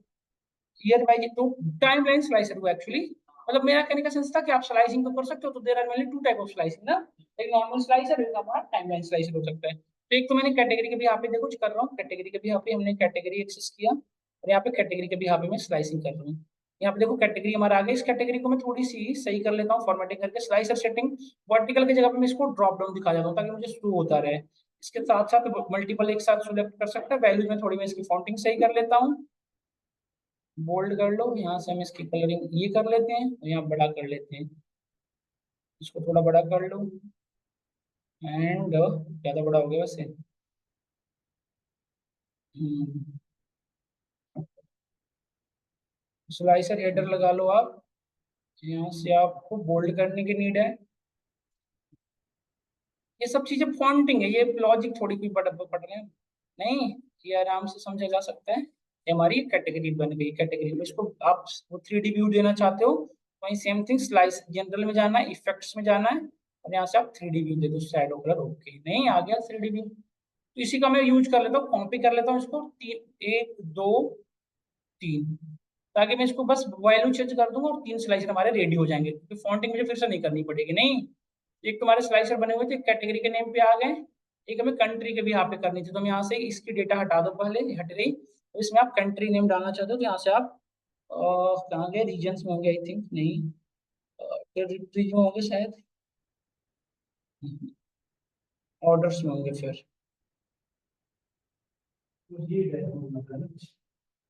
ईयर वाइज, तो टाइम लाइन स्लाइसर हुआ एक्चुअली, मतलब मेरा कहने का सेंस था कि आप स्लाइसिंग तो कर सकते हो, तो there are mainly two type of slicing ना, एक नॉर्मल स्लाइसर, एक हमारा टाइम लाइन स्लाइसर हो सकता है। तो एक तो मैंने कैटेगरी के भी यहाँ पे देखो कुछ कर रहा हूँ, कैटेगरी के भी यहाँ पे हमने कैटेगरी एक्सेस किया, और यहाँ पे कैटेगरी के भी यहाँ पे मैं स्लाइसिंग कर रहा हूँ। यहाँ पे देखो कैटेगरी हमारा आ गया, इस कैटेगरी को मैं थोड़ी सी सही कर लेता हूँ फॉर्मेटिंग करके, स्लाइसर सेटिंग वर्टिकल की जगह पे मैं इसको ड्रॉप डाउन दिखा जाता हूँ ताकि मुझे शुरू होता रहे। इसके साथ साथ मल्टीपल एक साथ सिलेक्ट कर सकता है, वैल्यूज में थोड़ी मैं इसकी फॉन्टिंग सही कर लेता हूँ, बोल्ड कर लो, यहाँ से हम इसकी कलरिंग ये कर लेते हैं और यहाँ बड़ा कर लेते हैं, इसको थोड़ा बड़ा कर लो, एंड ज्यादा बड़ा हो गया वैसे। स्लाइसर हेडर लगा लो आप, यहाँ से आपको बोल्ड करने की नीड है, ये सब चीजें फॉन्टिंग है, ये लॉजिक थोड़ी भी पढ़ रहे हैं, नहीं ये आराम से समझा जा सकता है। ये हमारी कैटेगरी बन गई, कैटेगरी में इसको आप वो 3D व्यू देना चाहते हो, वही सेम थिंग स्लाइस जनरल में जाना है, इफेक्ट्स में जाना है, और यहाँ से आप 3D व्यू दे दो, शैडो कलर ओके, नहीं आ गया 3D व्यू। तो इसी का मैं यूज कर लेता हूँ, कॉपी कर लेता हूँ इसको, 1 2 3, ताकि मैं इसको बस वैल्यू चेंज कर दूंगा और 3 स्लाइसर हमारे रेडी हो जाएंगे, क्योंकि फॉन्टिंग मुझे फिर से नहीं करनी पड़ेगी। नहीं, एक तुम्हारे स्लाइसर बने हुए थे, कैटेगरी के नेम पे आ गए, एक हमें कंट्री के भी यहाँ पे करनी थी, तो हम यहाँ से इसकी डेटा हटा दो, पहले हट गई, तो इसमें आप कंट्री नेम डालना चाहते हो तो यहाँ से आप कहाँ गए, रीजन्स में होंगे आई थिंक, नहीं टेरिटरीज में होंगे शायद, ऑर्डर्स में होंगे फिर,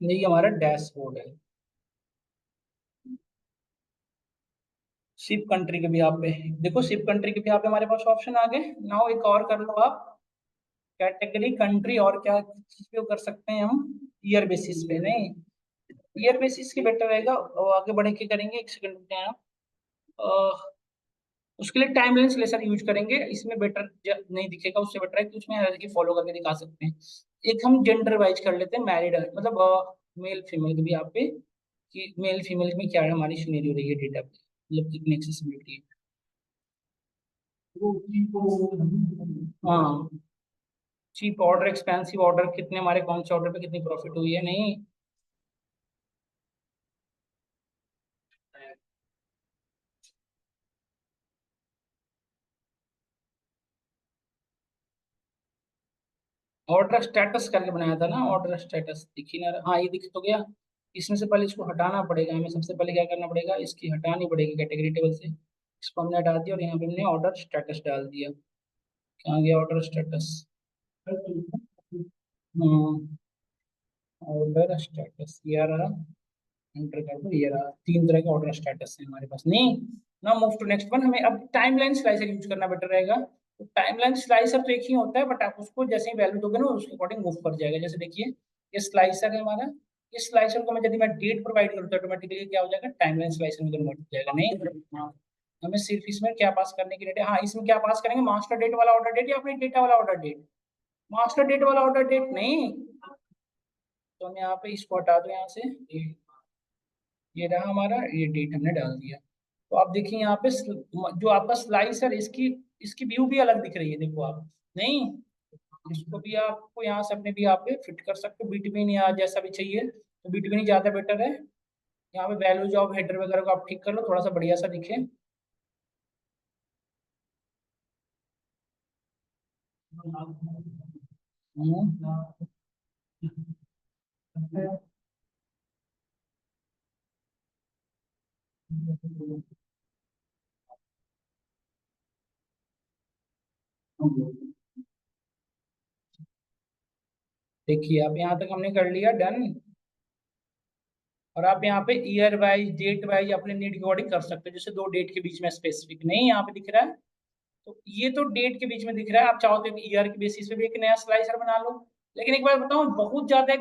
नहीं हमारा डैशबोर्ड है। शिप कंट्री के भी यहाँ पे देखो, शिप कंट्री के भी यहाँ पे हमारे पास ऑप्शन आ गए। नाउ एक और कर लो आप, कैटेगरी कंट्री, और क्या चीज पे कर सकते हैं हम, ईयर बेसिस पे, नहीं ईयर बेसिस के बेटर रहेगा, और आगे बढ़ के करेंगे, एक सेकंड रुक जाए आप। उसके लिए टाइम लाइन स्लेशर यूज करेंगे, इसमें बेटर नहीं दिखेगा, उससे बेटर है कि उसमें हायरार्की फॉलो करके दिखा सकते हैं। एक हम जेंडर वाइज कर लेते हैं, मैरिड मतलब मेल फीमेल के भी यहाँ पे, कि मेल फीमेल में क्या है हमारी सिनेरियो रही है डेटा पे, मतलब कितनी एक्सेसिबिलिटी है। हाँ, चीप ऑर्डर, एक्सपेंसिव ऑर्डर, कितने हमारे कौन से ऑर्डर पे कितनी प्रॉफिट हुई है, नहीं। ऑर्डर स्टेटस करके बनाया था ना, ऑर्डर स्टेटस दिख ही ना हाँ, ये दिख तो गया। इसमें से पहले इसको हटाना पड़ेगा हमें, सबसे पहले क्या करना पड़ेगा, इसकी हटानी पड़ेगी कैटेगरी टेबल से। इसको हमने हटा दिया और यहाँ पे हमने ऑर्डर स्टेटस डाल दिया। कहाँ गया ऑर्डर स्टेटस? हम्म, ऑर्डर स्टेटस ये आ रहा, एंटर कर दो, ये रहा। तीन तरह के ऑर्डर स्टेटस है हमारे पास, नहीं। ना मूव टू नेक्स्ट वन, हमें अब टाइमलाइन स्लाइसर यूज करना बेटर रहेगा। तो टाइमलाइन स्लाइसर तो एक ही होता है, बट आप उसको जैसे ही वैल्यू दोगे ना उसके अकॉर्डिंग मूव कर जाएगा। जैसे देखिए, ये स्लाइसर है हमारा, इस स्लाइसर को मैं यदि मैं डेट प्रोवाइड करूँ तो ऑटोमेटिकली क्या हो जाएगा, टाइमलाइन स्लाइसर में कन्वर्ट हो जाएगा, नहीं। हाँ, हमें सिर्फ इसमें क्या पास करने की डेट है, हाँ इसमें क्या पास करेंगे, मास्टर डेट वाला ऑर्डर डेट या अपने डेटा वाला ऑर्डर डेट। मास्टर डेट वाला ऑर्डर डेट नहीं, तो हम यहाँ पे इसको हटा दो यहाँ से, ये रहा हमारा, ये डेट हमने डाल दिया। तो आप देखिए यहाँ पे जो आपका स्लाइसर, इसकी इसकी व्यू भी अलग दिख रही है, देखो आप, नहीं। इसको भी आपको यहाँ से अपने भी आप पे फिट कर सकते हो, बिटवीन या जैसा भी चाहिए, तो बिटवीन ही ज्यादा बेटर है। यहाँ पे वैल्यूज ऑफ हेडर वगैरह को आप ठीक कर लो, थोड़ा सा बढ़िया सा दिखे। हम्म। देखिए आप यहाँ तक हमने कर लिया डन। और आप यहाँ पे ईयर वाइज, डेट वाइज अपने नीड के अकॉर्डिंग कर सकते हो, जैसे दो डेट के बीच में स्पेसिफिक नहीं यहाँ पे दिख रहा है, तो ये तो डेट के बीच में दिख रहा है, आप चाहो तो ईयर के बेसिस पे भी एक नया स्लाइसर बना लो। लेकिन एक बार बताऊं, बहुत ज्यादा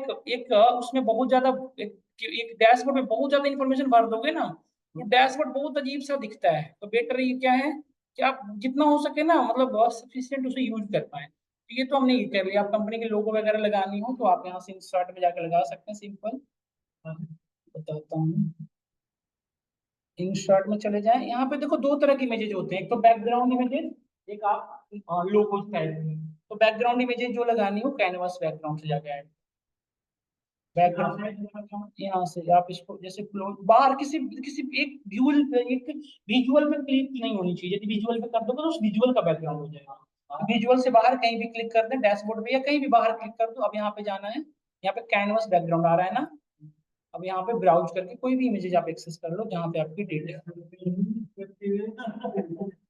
उसमें बहुत ज्यादा एक डैशबोर्ड में बहुत ज्यादा इन्फॉर्मेशन भर दोगे ना, तो डैशबोर्ड बहुत अजीब सा दिखता है। तो बेटर ये क्या है कि आप जितना हो सके ना, मतलब बहुत सफिशियंट उसे यूज कर पाए। तो ये तो हमने ये कर लिया, आप कंपनी के लोगो वगैरह लगानी हो तो आप यहाँ से इंस्टार्ट में जाकर लगा सकते हैं, सिंपल। बताता हूँ, इन शॉर्ट में चले जाएं, यहाँ पे देखो दो तरह की इमेजेज होते हैं, एक तो बैकग्राउंड इमेजेज, एक आप लोगो टाइप की। तो बैकग्राउंड इमेजेज जो लगानी हो, कैनवास बैकग्राउंड से जाके ऐड, बैकग्राउंड यहाँ से आप इसको जैसे क्लोज, बाहर किसी किसी एक व्यूअल पे, एक विजुअल पे क्लिक नहीं होनी चाहिए, यदि विजुअल पे कर दोगे तो उस विजुअल का बैकग्राउंड हो जाएगा। विजुअल से बाहर कहीं भी क्लिक कर दें डैशबोर्ड पे, या कहीं भी बाहर क्लिक कर दो। अब यहाँ पे जाना है, यहाँ पे कैनवास बैकग्राउंड आ रहा है ना, अब यहाँ पे ब्राउज करके कोई भी इमेजेस आप एक्सेस कर लो जहाँ पे आपकी डेटा।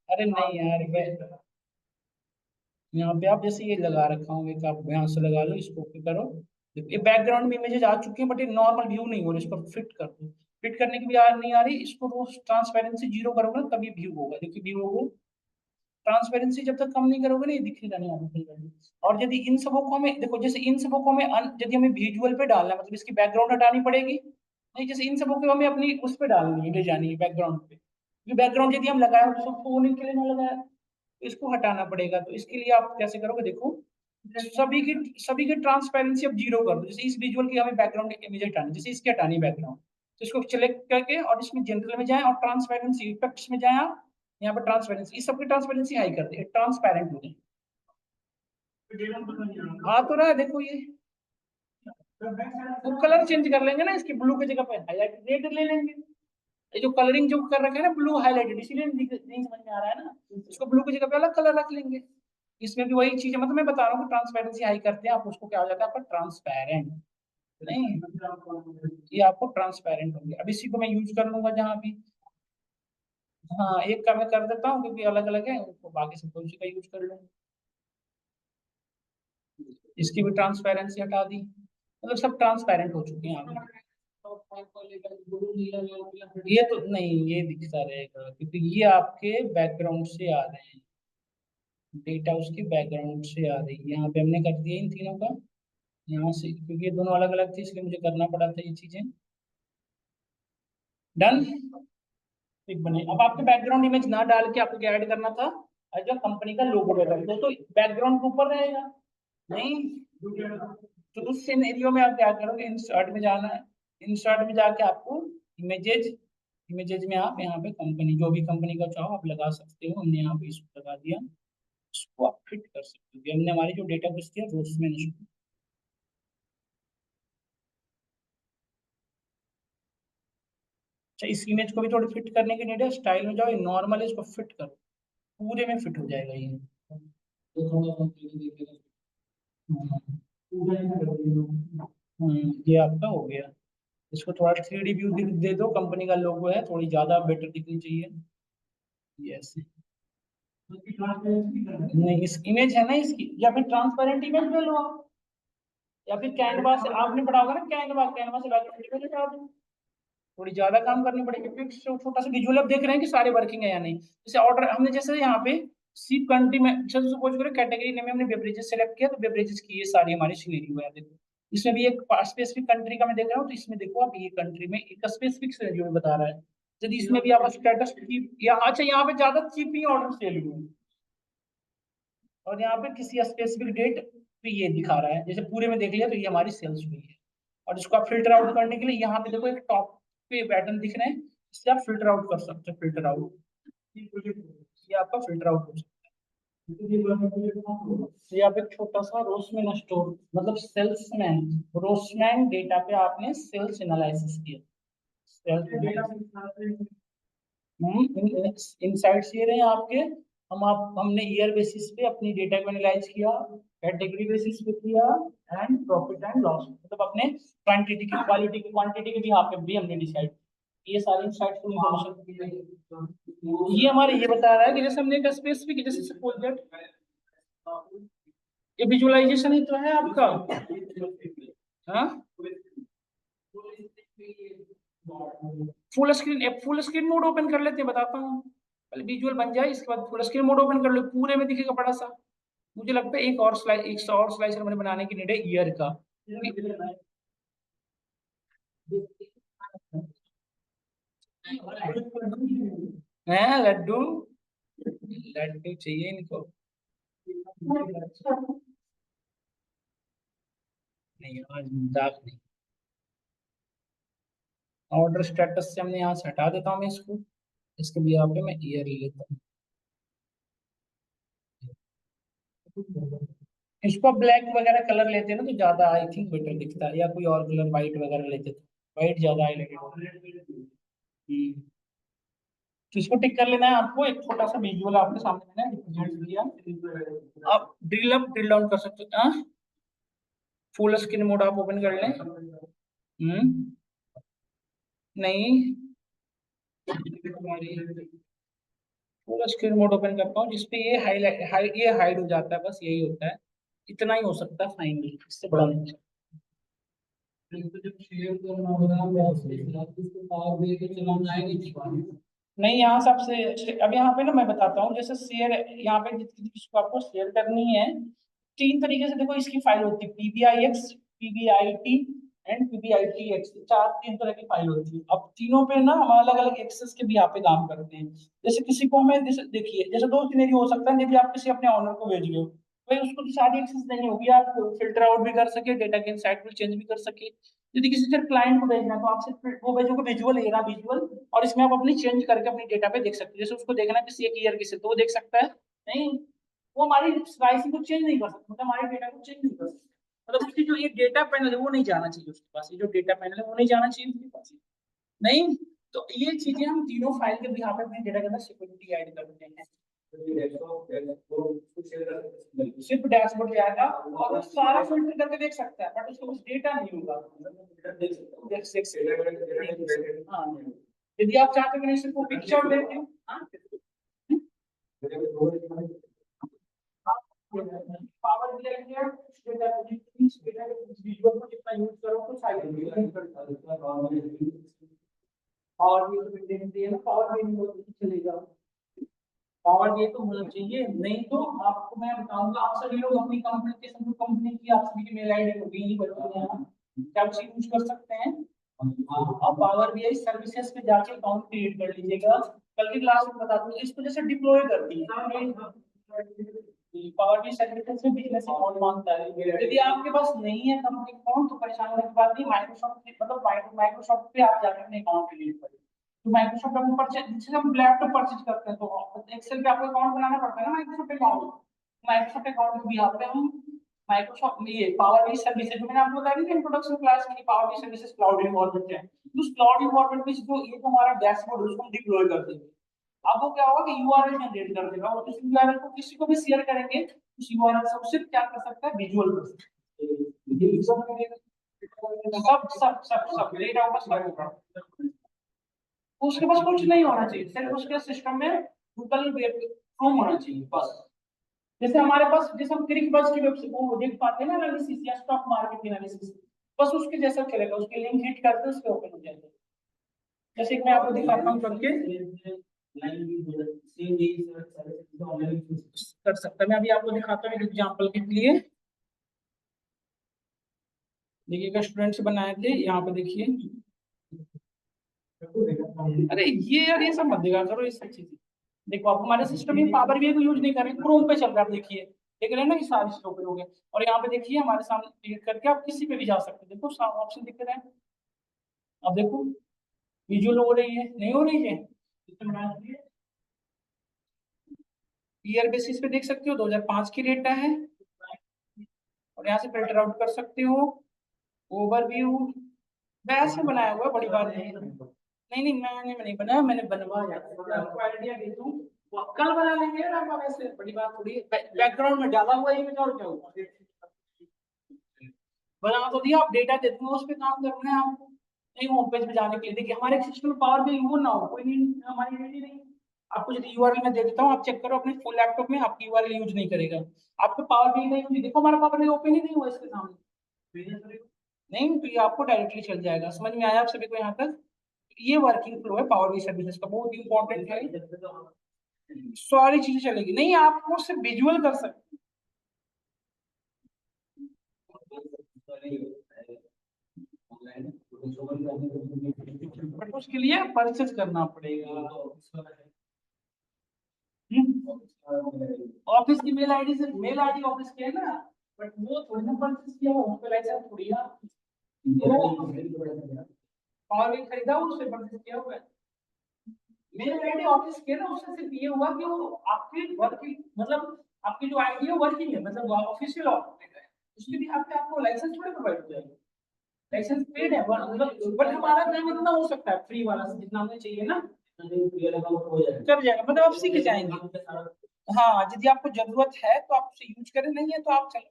अरे नहीं यार, यहाँ पे आप जैसे ये लगा रखा हूँ एक, आप यहाँ से लगा लो, इसको ओके करो। ये बैकग्राउंड में इमेजेस आ चुकी हैं, बट ये नॉर्मल व्यू नहीं हो रही, इसको फिट कर दो। फिट करने की भी यार नहीं आ रही, इसको रोज ट्रांसपेरेंसी जीरो करोगे ना तभी व्यू होगा, देखिए व्यू होगा। ट्रांसपेरेंसी जब तक कम नहीं करोगे ना, ये दिखेगा नहीं आपको। और यदि इन सबों को हमें देखो, जैसे इन सबों को हमें यदि हमें विजुअल पे डालना है, मतलब इसकी बैकग्राउंड हटानी पड़ेगी, नहीं जैसे इन सबों को हमें अपनी उस पे डालनी है, ले जानी है बैकग्राउंड पे, क्योंकि बैकग्राउंड यदि हम लगाए तो सबको होने के लिए ना लगाया, तो इसको हटाना पड़ेगा। तो इसके लिए आप कैसे करोगे, देखो, सभी की ट्रांसपेरेंसी अब जीरो कर दो। जैसे इस विजुअल की हमें बैकग्राउंड इमेज हटानी, जैसे इसकी हटानी बैकग्राउंड, तो इसको सिलेक्ट करके और इसमें जनरल में जाएं और ट्रांसपेरेंसी इफेक्ट्स में जाएं आप, यहाँ पर ट्रांसपेरेंसी, इस सबकी ट्रांसपेरेंसी हाई कर दे, ट्रांसपेरेंट हो जाए। आ तो रहा है देखो ये, तो कलर चेंज कर लेंगे ना, इसकी ब्लू की जगह पे हाईलाइट रेड ले लेंगे। ये जो कलरिंग जो कर रखा है ना ब्लू हाईलाइटेड, इसीलिए नहीं समझ में आ रहा है ना, इसको ब्लू की जगह पे अलग कलर रख लेंगे। इसमें भी वही चीज है, मतलब मैं बता रहा हूँ कि ट्रांसपेरेंसी हाई करते हैं आप, उसको क्या हो जाता है आपका ट्रांसपेरेंट, नहीं ये आपको ट्रांसपेरेंट हो गया। अब इसी को मैं यूज कर लूंगा जहां भी, हाँ एक का मैं कर देता हूँ क्योंकि अलग अलग है, तो बाकी सब उसी का यूज कर लूंगा। इसकी भी ट्रांसपेरेंसी हटा दी, मतलब सब ट्रांसपेरेंट हो चुके हैं यहाँ पे। ये तो नहीं, ये दिखता रहेगा क्योंकि ये आपके बैकग्राउंड से आ रहे हैं, डेटा उसकी बैकग्राउंड से आ रही है। यहाँ पे हमने कर दिया इन तीनों का, यहाँ से क्योंकि ये दोनों अलग अलग थे इसलिए मुझे करना पड़ा था ये चीजें। डन। ठीक बने। अब आपके बैकग्राउंड इमेज ना डाल के आपको क्या ऐड करना था, जो कंपनी का लोगो रहता है दोस्तों, बैकग्राउंड के ऊपर रहेगा नहीं। तो उस सिनेरियो में आप क्या करोगे, इंसर्ट में जाना है। इंसर्ट में जाके आपको इमेजेज, इमेजेज में आप यहाँ पे कंपनी, जो भी कंपनी का चाहो आप लगा सकते हो। हमने यहाँ पे इसको लगा दिया, इसको आप फिट कर सकते हो। हमने हमारी जो डेटा बेस थी वो उसमें नहीं। अच्छा, इस इमेज को भी थोड़ी फिट करने की नीड है। स्टाइल में जाओ, नॉर्मल इसको फिट करो, पूरे में फिट हो जाएगा ये। ये आपका हो गया। इसको थोड़ा 3D व्यू दे दो, कंपनी का लोगो है, थोड़ी ज्यादा बेटर दिखनी चाहिए। यस। नहीं, इस इमेज है ना इसकी, या फिर ट्रांसपेरेंट इमेज ले लो आप, या फिर कैनवा से आपने पढ़ा होगा ना, कैनवा, कैनवा से बैकग्राउंड हटा दो। थोड़ी ज्यादा काम करनी पड़ेगी क्योंकि छोटा सा विजुअल आप देख रहे हैं कि सारे वर्किंग है या नहीं। जैसे ऑर्डर हमने, जैसे यहाँ पे सी कंट्री में, जैसे सपोज करो कैटेगरी नेम में हमने बेवरेजेस सेलेक्ट किया, तो बेवरेजेस की ये सारी हमारी सिनेरियो है। देखो इसमें भी एक स्पेसिफिक कंट्री का मैं देख रहा हूँ, तो इसमें देखो आप ये कंट्री में एक स्पेसिफिक सिनेरियो में बता रहा है। यदि इसमें भी आप स्टेटस चीप, या अच्छा यहाँ पे ज्यादा चीप ही ऑर्डर सेल हुए, और यहाँ पे किसी स्पेसिफिक डेट पे ये दिखा रहा है, जैसे पूरे में देख लिया तो ये हमारी सेल्स हुई है। और इसको आप फिल्टर आउट करने के लिए यहाँ पे देखो एक टॉप पे पैटर्न दिख रहे हैं, इससे आप फिल्टर आउट कर सकते हो। फिल्टर आउट, ये आपका फिल्टर आउट हो सकता है। ये आप एक छोटा सा रोसमैन स्टोर, मतलब सेल्समैन, रोसमैन डेटा पे आपने सेल्स एनालिसिस किया। सेल्स इनसाइट्स ये रहे आपके। हमने ईयर बेसिस पे अपनी डेटा को एनालाइज किया, कैटेगरी बेसिस पे किया, एंड प्रॉफिट एंड लॉस, मतलब अपने क्वांटिटी की, क्वालिटी की, क्वांटिटी के भी यहाँ पे भी हमने डिसाइड। ये सारी इनसाइट्स को इन्फॉर्मेशन ये हमारे ये बता रहा है कि जैसे हमने एक स्पेसिफिक, जैसे सपोज दैट ये विजुअलाइजेशन ही तो है आपका। हाँ, फुल स्क्रीन मोड ओपन कर लेते हैं, बताता हूँ। पहले विजुअल बन जाए, इसके बाद फुल स्क्रीन मोड ओपन कर लो, पूरे में दिखेगा बड़ा सा। मुझे लगता है एक और स्लाइसर मैंने बनाने की नीड है ईयर का। है लड्डू, लड्डू चाहिए इनको। नहीं, आज मजाक नहीं। ऑर्डर स्टेटस से हमने यहाँ से हटा देता हूँ मैं इसको, इसके भी यहाँ पे मैं ईयर ले लेता हूँ। इसको ब्लैक वगैरह कलर लेते हैं ना तो ज्यादा आई थिंक बेटर दिखता है, या कोई और कलर व्हाइट वगैरह लेते तो व्हाइट ज्यादा हाईलाइटेड। तो इसको टिक कर लेना है आपको। एक छोटा सा विजुअल आपके सामने मैंने रिप्रेजेंट किया। आप ड्रिल अप ड्रिल डाउन कर सकते हो। फुल स्क्रीन मोड आप ओपन कर लें। नहीं, फुल स्क्रीन मोड ओपन करता हूँ जिसपे ये हाईलाइट, ये हाइड हो जाता है, बस यही होता है। इतना ही हो सकता है फाइनली, इससे बड़ा नहीं। नहीं, यहाँ सबसे अब यहाँ पे ना मैं बताता हूँ, जैसे शेयर, यहाँ पे जिसको आपको शेयर करनी है, तीन तरीके से देखो इसकी फाइल होती है, PBIX, PBIT एंड PBITX, चार तीन तरह की फाइल होती है। अब तीनों पे ना हम अलग अलग एक्सेस के भी यहाँ पे काम करते हैं। जैसे किसी को हमें, जैसे देखिए, जैसे दो सिनेरियो हो सकता है। यदि आप किसी अपने ऑनर को भेज रहे हो, भाई उसको तो सारी एक्सेस नहीं होगी, आप फिल्टर आउट भी कर सके, डेटा के इनसाइड भी चेंज भी कर सके। यदि किसी सिर्फ क्लाइंट को भेजना है तो आप सिर्फ वो भेजोगे विजुअल, ये रहा विजुअल, और इसमें आप अपनी चेंज करके अपनी डेटा पे देख सकते हो। जैसे उसको देखना है किसी एक ईयर की से, तो वो देख सकता है। नहीं, वो हमारी स्लाइसिंग को चेंज नहीं कर सकता, मतलब हमारे डेटा को चेंज नहीं कर सकता। मतलब उसकी जो ये डेटा पैनल है वो नहीं जाना चाहिए उसके पास, ये जो डेटा पैनल है वो नहीं जाना चाहिए उसके पास। नहीं, तो ये चीजें हम तीनों फाइल के यहाँ पे अपने डेटा के अंदर सिक्योरिटी ऐड करते हैं। सिर्फ डैशबोर्ड जाएगा और वो सारा फिल्टर करके देख सकता है, बट उसको कुछ डेटा नहीं होगा। हाँ, यदि आप चाहते हो सिर्फ पिक्चर देखें, हाँ, पावर भी लेंगे, विजुअल को जितना यूज करो तो साइलेंट। और ये तो मेंटेन है ना, पावर भी नहीं होती चलेगा। पावर ये तो होना चाहिए, नहीं तो आपको मैं बताऊंगा, आप सभी लोग अपनी कंपनी के, सब कंपनी की आप सभी की मेल आईडी होगी, क्या उसे यूज कर सकते हैं। अब पावर बीआई सर्विसेज पे जाके अकाउंट क्रिएट कर लीजिएगा। कल की क्लास में बता दूं इसको जैसे डिप्लॉय करती है पावर बीआई सर्विसेज में बिजनेस अकाउंट मांगता है। यदि आपके पास नहीं है कंपनी अकाउंट तो परेशान होने की बात नहीं, माइक्रोसॉफ्ट मतलब माइक्रोसॉफ्ट पे आप जाकर अपने अकाउंट क्रिएट करें। तो माइक्रोसॉफ्ट हम परचेज जिससे हम लैपटॉप परचेज करते हैं तो एक्सेल पे आपको अकाउंट बनाना पड़ता है ना माइक्रोसॉफ्ट अकाउंट। माइक्रोसॉफ्ट अकाउंट भी यहाँ पे हम माइक्रोसॉफ्ट ये पावर बीआई सर्विसेज मैंने आपको बताया था इंट्रोडक्शन क्लास में power BI services cloud environment है। उस क्लाउड इन्वायरमेंट में जो ये हमारा डैशबोर्ड उसको डिप्लॉय कर देंगे। अब वो क्या होगा कि यूआरएल जनरेट कर देगा और उस यूआरएल को किसी को भी शेयर करेंगे उस यूआरएल से उससे क्या कर सकता है विजुअल कर सकता है। सब सब सब सब डेटा ऊपर सब होगा। उसके पास कुछ नहीं होना चाहिए सिर्फ उसके सिस्टम में गूगल वेब क्रोम होना चाहिए बस। जैसे हमारे पास जैसे हम क्रिक बज की वेबसाइट वो देख पाते हैं ना एनालिसिस या स्टॉक मार्केट एनालिसिस बस उसके जैसा चलेगा उसके लिंक हिट करते हैं उसके ओपन हो जाएगा। जैसे कि मैं आपको दिखाता हूं करके कर सकता मैं अभी आपको दिखाता हूं एग्जांपल के लिए। देखिएगा स्टूडेंट्स बनाए थे यहाँ पे देखिए। अरे ये यार ये सब मत दिखा करो ये सब चीजें। देखो आप हमारे सिस्टम में पावर बीआई को यूज नहीं कर रहे क्रोम पे चल रहा है। आप देखिए देख रहे हैं ना कि सारी चीजों पे हो गए और यहाँ पे देखिए हमारे सामने क्लिक करके आप किसी पे भी जा सकते हैं। देखो ऑप्शन दिख रहे हैं। अब देखो विजुअल हो रही है नहीं हो रही है। ईयर बेसिस पे देख सकते हो 2005 की डेटा है और यहाँ से फिल्टर आउट कर सकते हो। ओवरव्यू वैसे बनाया हुआ है बड़ी बात नहीं। नहीं मैंने नहीं बनाया मैंने बनवाया आपको आइडिया दे दूं कल बना लेंगे यार आप वैसे बड़ी बात थोड़ी बैकग्राउंड में डाला हुआ है और क्या हुआ बना तो दिया आप डेटा दे दूंगा उस पर काम करना है आपको। नहीं होम पेज पे जाने के लिए देखिए हमारे सिस्टम में पावर भी वो ना हो कोई नहीं हमारी रेडी नहीं। आपको यदि यूआरएल में दे देता हूँ आप चेक करो अपने फुल लैपटॉप में आपकी यूआरएल यूज नहीं करेगा। आपको पावर भी नहीं होगी देखो हमारा पावर भी ओपन ही नहीं हुआ इसके सामने। नहीं तो ये आपको डायरेक्टली चल जाएगा। समझ में आया आप सभी को यहाँ तक। ये वर्किंग फ्लो है पावर बीआई सर्विसेज का बहुत इंपॉर्टेंट है। सारी चीजें चलेगी नहीं आपको सिर्फ विजुअल कर सकते बट उसके लिए परचेज करना पड़ेगा। ऑफिस की मेल आईडी से मेल आईडी ऑफिस की है ना बट वो थोड़ी ना परचेज किया हुआ उसका लाइसेंस थोड़ी ना और भी खरीदा उससे परचेज किया हुआ है। मेल आईडी ऑफिस के ना उससे सिर्फ ये हुआ कि वो आपकी वर्किंग मतलब आपकी जो आईडी है वर्किंग है मतलब ऑफिशियल ऑफिस है उसके भी आपको लाइसेंस थोड़ी प्रोवाइड हो जाएगा। लाइसेंस पेड है बट हमारा काम इतना हो सकता है फ्री वाला जितना हमें चाहिए ना कर जाएगा मतलब आप सीख जाएंगे। हाँ यदि आपको जरूरत है तो आप उसे यूज करें नहीं है तो आप चलो।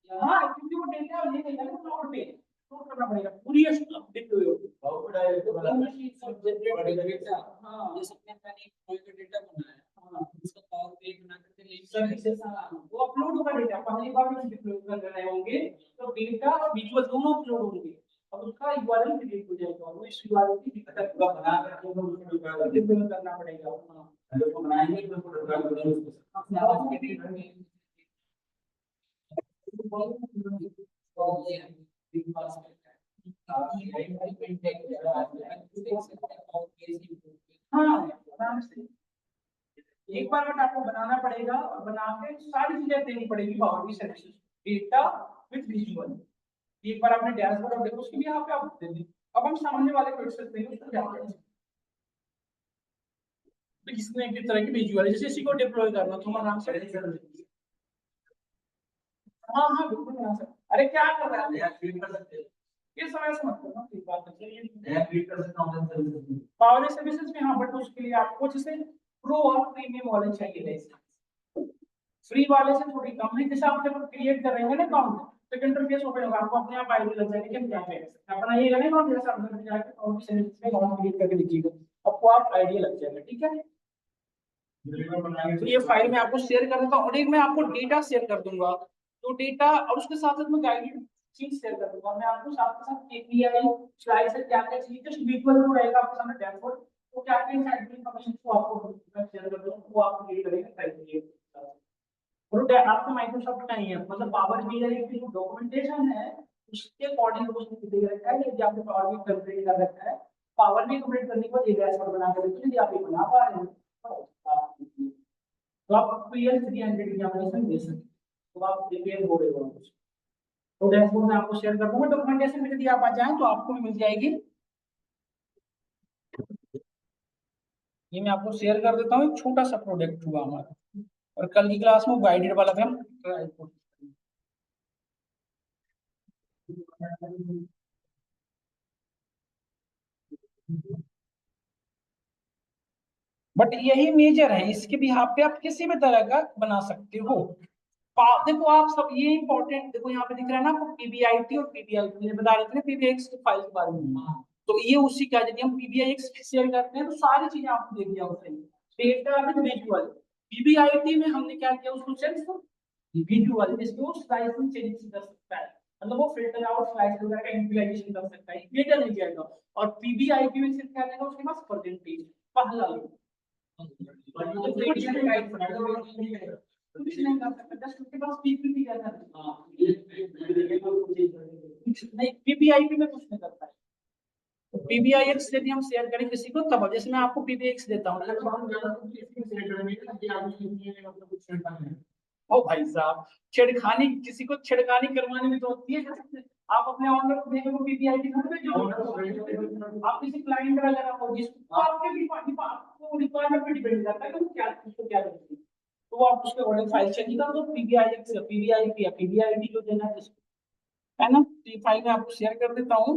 हाँ क्योंकि वो डेटा ले लेगा ना क्लाउड पे स्टोर करना पड़ेगा पूरी डिप्लॉय होगी हाँ जैसे मैंने कोई का डेटा बनाया हाँ उसका पावर पे बना करके लिंक सर्विसेज वो अपलोड होगा डेटा पहली बार में डिप्लॉय कर रहे होंगे तो डेटा और विजुअल दोनों अपलोड होंगे और उसका यूआरएल क्रिएट हो जाएगा और वो इस यूआरएल की दिक्कत पूरा बना कर डिप्लॉय करना पड़ेगा हाँ तो बनाएंगे हाँ आराम से एक बार बट आपको बनाना पड़ेगा और बना के सारी चीजें देनी पड़ेगी पावर की सर्विसेज डेटा विद विजुअल। एक बार आपने डैशबोर्ड और देखो उसकी भी यहाँ पे आप दे दी। अब हम सामने वाले क्वेश्चन देंगे उसको क्या करें तो किसने एक तरह की विजुअल जैसे इसी को डिप्लॉय करना तो हम आराम से हाँ हाँ बिल्कुल बना सकते अरे क्या कर रहा है यार फीड कर सकते हैं ये समय से मत करना ठीक बात है ये फीड कर सकता हूं पावर सर्विसेज में हाँ बट उसके लिए आपको जैसे प्रो और प्रीमियम वाले चाहिए वैसे फ्री वाले से थोड़ी कम है जैसे आप जब क्रिएट कर रहे हैं ना अकाउंट तो इंटरफेस ओपन होगा आपको अपने आप आईडी लग जाएगी कि हम क्या करें अपना ये है ना अकाउंट जैसा अंदर जाके और सर्विस में अकाउंट क्रिएट करके लिखिएगा आपको आप आईडी लग जाएगा ठीक है। तो ये फाइल मैं आपको शेयर कर देता हूँ और एक मैं आपको डेटा शेयर कर दूंगा तो डेटा और उसके साथ साथ मैं गाइडेड चीज शेयर कर दूंगा मैं आपको साथ के साथ केपीआई स्लाइड से क्या क्या चाहिए जस्ट विजुअल में रहेगा आपके सामने डैशबोर्ड तो क्या क्या इनसाइड इन्फॉर्मेशन को आपको मैं शेयर कर दूंगा वो आप रीड करेंगे क्राइटेरिया और आपको माइक्रोसॉफ्ट का ही है, मतलब पावर बीआई की जो डॉक्यूमेंटेशन है उसके अकॉर्डिंग उसने दे रखा है कि आपने पावर भी कंप्लीट कर रखा है, पावर भी कंप्लीट करने के बाद ये डैशबोर्ड बना कर देखिए यदि आप ये बना पा रहे हैं तो आप पीएल 300 एग्जामिनेशन दे सकते हैं, तो आप प्रिपेयर हो रहे हो कुछ। तो डैशबोर्ड में आपको शेयर कर दूंगा, डॉक्यूमेंटेशन में यदि आप आ जाएं तो आपको भी मिल जाएगी। ये मैं आपको शेयर कर देता हूँ, एक छोटा सा प्रोडक्ट हुआ हमारा, और कल की क्लास में गाइडेड वाला था, हम ट्राई करेंगे। बट यही मेजर है, इसके भी यहाँ पे आप किसी भी तरह का बना सकते हो। देखो आप सब ये इंपॉर्टेंट, देखो यहाँ पे दिख रहा है ना आपको पीबीआईटी और पीबीआईटी बता रहे थे ना पीबीआईएक्स की फाइल के बारे में, तो ये उसी का, यदि हम पीबीआईएक्स शेयर करते हैं तो सारी चीजें आपको दे दिया उसने, डेटा विद विजुअल। पीबीआईटी में हमने क्या किया उसको सिर्फ विजुअल, इसको स्लाइस में चेंज कर सकता है, मतलब वो फिल्टर आउट स्लाइस वगैरह का इंप्लीमेंटेशन कर सकता है, डेटा नहीं जाएगा। और पीबीआईटी में सिर्फ क्या देगा उसके पास परसेंटेज पहला कुछ नहीं कर सकता, जस्ट उसके पास पीपीटी रहता है, नहीं पीबीआईटी में कुछ नहीं करता है। पीबीआईएक्स यदि हम शेयर करें किसी को तब, जैसे मैं आपको पीबीआईएक्स देता हूँ, ओ भाई साहब छेड़खानी, किसी को छेड़खानी करवानी भी तो होती है, आप अपने ऑनर को देखो पीपीआईटी घर पे जो आप किसी क्लाइंट वगैरह हो जिसको आपके आपको रिक्वायरमेंट पे डिपेंड करता है कि क्या उसको क्या चाहिए, तो वो आप उसके अकॉर्डिंग फाइल चेंज कर दो, पीबीआईएक्स या पीबीआईटी या पीबीआईटी जो देना है जिसको, है ना। तो ये फाइल मैं आपको शेयर कर देता हूँ,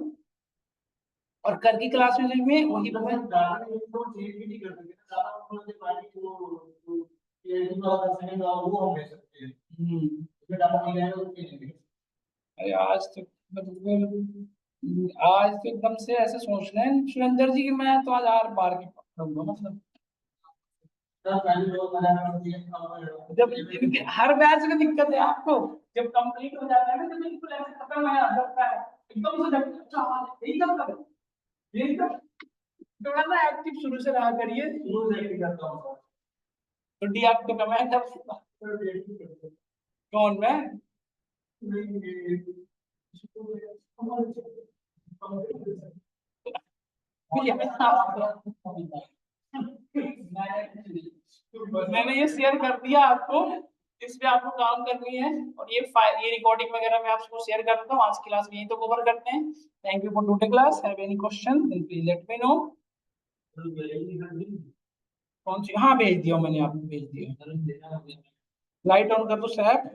और कल की क्लास में वही अरे आज तो मतलब आज तो एकदम से ऐसे सोच रहे हैं सुरेंद्र जी की, मैं तो आज हर बार की पकड़ूंगा, मतलब जब हर बैच में दिक्कत है आपको, जब कंप्लीट हो जाता है ना तो बिल्कुल ऐसे खत्म है लगता है एकदम से लगता है, अच्छा हाँ, यही सब कर यही सब, थोड़ा सा एक्टिव शुरू से रहा करिए, शुरू से एक्टिव करता हूँ तो डीएक्टिव का मैं जब कौन मैं मैंने ये शेयर कर दिया आपको, इस पे आपको काम करनी है, और ये रिकॉर्डिंग वगैरह मैं आपको शेयर कर देता हूँ। आज की क्लास में यही तो कवर करते हैं। Thank you for today class, have any question then please let me know. कौन सी, हाँ भेज दिया मैंने, आपको भेज दिया, लाइट ऑन कर दो सैप।